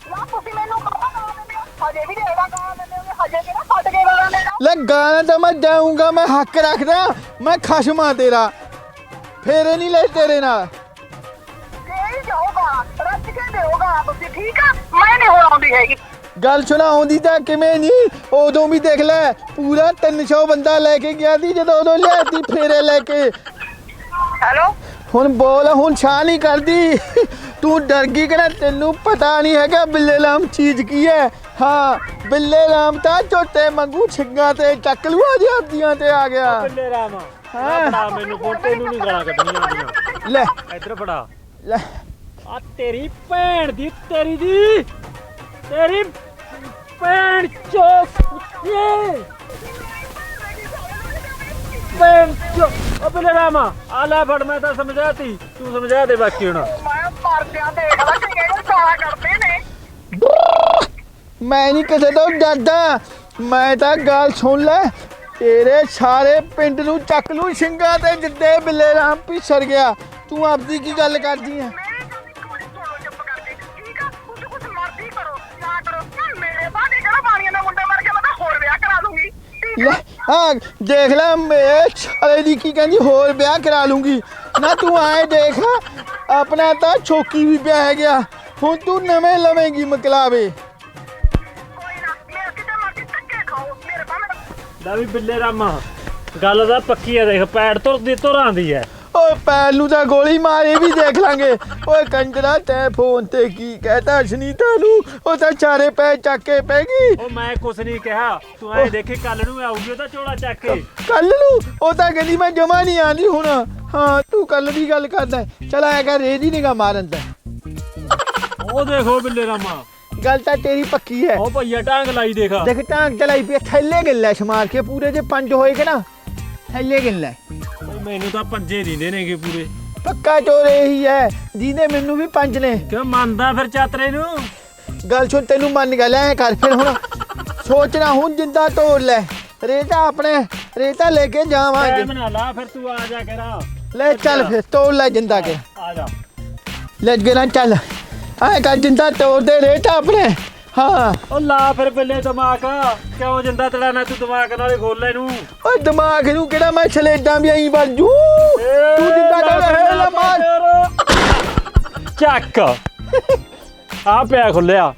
ਨਾ ਤੁਸੀਂ ਮੈਨੂੰ ਗਾਲਾਂ ਦਿੰਦੇ ਹੋ ਹਜੇ ਵੀ ਦੇਵਾ ਗਾਲਾਂ ਦਿੰਦੇ ਹੋ ਹਜੇ ਕਿਹੜਾ ਛੱਡ ਕੇ ਗਾਲਾਂ ਦੇਣਾ ਲੈ ਗਾਲਾਂ ਤਾਂ ਮੈਂ ਜਾਊਂਗਾ ਮੈਂ ਹੱਕ ਰੱਖਦਾ ਮੈਂ ਖਸ਼ਮਾ ਤੇਰਾ ਫੇਰੇ ਨਹੀਂ ਲੈ ਤੇਰੇ ਨਾਲ ਦੇ ਜਾਓਗਾ ਰੱਜ ਕੇ ਦੇਓਗਾ ਤੁਸੀਂ ਠੀਕ ਆ ਮੈਂ ਨਹੀਂ ਹੁਣ ਆਉਂਦੀ ਹੈਗੀ ਗੱਲ ਸੁਣਾ ਆਉਂਦੀ ਤਾਂ ਕਿਵੇਂ ਨਹੀਂ ਉਦੋਂ ਵੀ ਦੇਖ ਲੈ ਪੂਰਾ 300 ਬੰਦਾ ਲੈ ਕੇ ਗਿਆ ਸੀ ਜਦੋਂ ਉਦੋਂ ਲਿਆਤੀ ਫੇਰੇ ਲੈ ਕੇ ਹੈਲੋ ਹੁਣ ਬੋਲ ਹੁਣ ਛਾਂ ਨਹੀਂ ਕਰਦੀ ਤੂੰ ਡਰ ਗਈ ਕਿ ਨਾ ਤੈਨੂੰ ਪਤਾ ਨਹੀਂ ਹੈਗਾ ਬਿੱਲੇ ਰਾਮ ਚੀਜ਼ ਕੀ ਹੈ ਹਾਂ ਬਿੱਲੇ ਰਾਮ ਤਾਂ ਝੋਟੇ ਮੰਗੂ ਛਿੰਗਾ ਤੇ ਚੱਕ ਲੂਆ ਜਾਂਦੀਆਂ ਤੇ ਆ ਗਿਆ ਬਿੱਲੇ ਰਾਮਾ ਹਾਂ। ਬੜਾ ਮੈਨੂੰ ਫੋਟੇ ਨੂੰ ਨਹੀਂ ਗਾਲਾਂ ਕੱਢਣੀਆਂ ਆਉਂਦੀਆਂ ਲੈ ਇੱਧਰ ਫੜਾ ਲੈ ਆ ਤੇਰੀ ਭੈਣ ਦੀ ਤੇਰੀ ਭੈਣ ਚੋਕ ਭੈਣ ਚੋ ਓ ਬਿੱਲੇ ਰਾਮਾ ਆ ਲੈ ਫੜ ਮੈਂ ਤਾਂ ਸਮਝਾਤੀ ਤੂੰ ਸਮਝਾ ਦੇ ਬਾਕੀ ਹੁਣ ਮੈਂ ਮਰਦਿਆਂ ਦੇਖਦਾ ਕਿ ਇਹ ਗਾਲਾਂ ਕੱਢਦੇ ਨੇ ਮੈਂ ਨਹੀਂ ਕਿਸੇ ਤੋਂ ਡਰਦਾ ਮੈਂ ਤਾਂ ਗੱਲ ਸੁਣ ਲੈ ਤੇਰੇ ਸਾਰੇ ਪਿੰਡ ਨੂੰ ਚੱਕ ਲੂ ਸਿੰਘਾਂ ਤੇ ਜਿੱਦੇ ਬਿੱਲੇ ਰਾਮ ਪਿਛੜ ਗਿਆ ਤੂੰ ਆਪਦੀ ਕੀ ਗੱਲ ਕਰਦੀ ਆ ਚੁੱਪ ਕਰਕੇ ਠੀਕ ਆ ਤੁਸੀਂ ਕੁਝ ਮਰਜ਼ੀ ਕਰੋ ਨਾ ਕਰੋ ਮੇਰੇ ਬਾਦੇ ਕਿਹੜਾ ਪਾਣੀਆਂ ਦਾ ਮੁੰਡਾ ਮਰ ਕੇ ਮੈਂ ਤਾਂ ਹੋਰ ਵਿਆਹ ਕਰਾ ਦੂੰਗੀ ਲੈ ਹਾਂ ਦੇਖ ਲੈ ਮੇਰੇ ਛਾਲੇ ਦੀ ਕੀ ਕਹਿੰਦੀ ਹੋਰ ਵਿਆਹ ਕਰਾ ਲੂੰਗੀ ਨਾ ਤੂੰ ਆਏ ਦੇਖ ਆਪਣਾ ਤਾਂ ਛੋਕੀ ਵੀ ਵਿਆਹ ਗਿਆ ਹੁਣ ਤੂੰ ਨਵੇਂ ਲਵੇਂਗੀ ਮਕਲਾਵੇ ਕੋਈ ਨਾ ਮੇਰੇ ਕਿਤੇ ਮਰਜ਼ੀ ਧੱਕੇ ਖਾਓ ਮੇਰੇ ਬਾਹਰ ਲੈ ਵੀ ਬਿੱਲੇ ਰਾਮਾ ਗੱਲ ਤਾਂ ਪੱਕੀ ਆ ਦੇਖ ਪੈੜ ਤੁਰ ਆਂਦੀ ਐ ਓਏ ਪੈਰ ਨੂੰ ਤਾਂ ਗੋਲੀ ਮਾਰੇ ਵੀ ਦੇਖ ਲਾਂਗੇ ਓਏ ਕੰਜਰਾ ਤੈ ਫੋਨ ਤੇ ਕੀ ਕਹਤਾ ਸੁਨੀਤਾ ਨੂੰ ਉਹ ਤਾਂ ਚਾਰੇ ਪੈ ਚੱਕ ਕੇ ਪੈ ਗਈ ਉਹ ਮੈਂ ਕੁਛ ਨਹੀਂ ਕਿਹਾ ਤੂੰ ਐ ਦੇਖੇ ਕੱਲ ਨੂੰ ਆਊਗੀ ਉਹਦਾ ਝੋਲਾ ਚੱਕ ਕੇ ਕੱਲ ਨੂੰ ਉਹ ਤਾਂ ਕਹਿੰਦੀ ਮੈਂ ਜਮਾ ਨਹੀਂ ਆਂਦੀ ਹੁਣ ਹਾਂ ਤੂੰ ਕੱਲ ਦੀ ਗੱਲ ਕਰਦਾ ਚਲ ਆਇਆ ਕਰ ਇਹਦੀ ਨਿਗਾ ਮਾਰਨ ਦਾ ਉਹ ਦੇਖੋ ਬਿੱਲੇ ਰਾਮਾ ਗੱਲ ਤਾਂ ਤੇਰੀ ਪੱਕੀ ਹੈ। ਉਹ ਭਈਆ ਢਾਂਗ ਲਾਈ ਦੇਖ ਦੇਖ ਟਾਂਗ ਚਲਾਈ ਪਈ ਥੈਲੇ ਗਿੱਲਾ ਸਮਾਰ ਕੇ ਪੂਰੇ ਜੇ 5 ਹੋਏਗੇ ਨਾ ਥੈਲੇ ਗਿੱਲਾ ਓਏ ਮੈਨੂੰ ਤਾਂ ਪੰਜੇ ਦਿੰਦੇ ਨੇਗੇ ਪੂਰੇ। ਪੱਕਾ ਚੋਰ ਇਹੀ ਹੈ ਜਿਹਨੇ ਮੈਨੂੰ ਵੀ 5 ਨੇ। ਕਿਉਂ ਮੰਨਦਾ ਫਿਰ ਚਾਤਰੇ ਨੂੰ? ਗੱਲ ਸੁਣ ਤੈਨੂੰ ਮੰਨ ਗਿਆ ਲੈ ਕਰ ਫਿਰ ਹੁਣ ਸੋਚਣਾ ਹੁਣ ਜਿੰਦਾ ਤੋੜ ਲੈ ਰੇਤਾ ਆਪਣੇ ਰੇਤਾ ਲੈ ਕੇ ਜਾਵਾਂਗੇ। ਟਾਈਮ ਨਾ ਲਾ ਫਿਰ ਤੂੰ ਆ ਜਾ ਕਰਾ। ਲੈ ਚੱਲ ਫਿਰ ਤੋੜ ਲੈ ਜਿੰਦਾ ਕੇ ਆ ਜਾ। ਲੈ ਗੇਰਾ ਚੱਲ ਆਏ ਕਰ ਜਿੰਦਾ ਤੋੜ ਦੇ ਰੇਤਾ ਆਪਣੇ। ਹਾਂ ਉਹ ਲਾ ਫਿਰ ਪਹਿਲੇ ਦਿਮਾਗ ਕਿਉਂ ਜਿੰਦਾ ਤੜਾਣਾ ਤੂੰ ਦਿਮਾਗ ਨਾਲੇ ਖੋਲੇ ਨੂੰ। ਓਏ ਦਿਮਾਗ ਨੂੰ ਕਿਹੜਾ ਮੈਂ ਛਲੇਡਾਂ ਵੀ ਆਈ ਵੱਜੂ ਤੂੰ ਜਿੰਦਾ ਤੋੜ ਹੈ ਲੈ ਮਾਰ ਚੱਕ ਆ ਪਿਆ ਖੁੱਲਿਆ।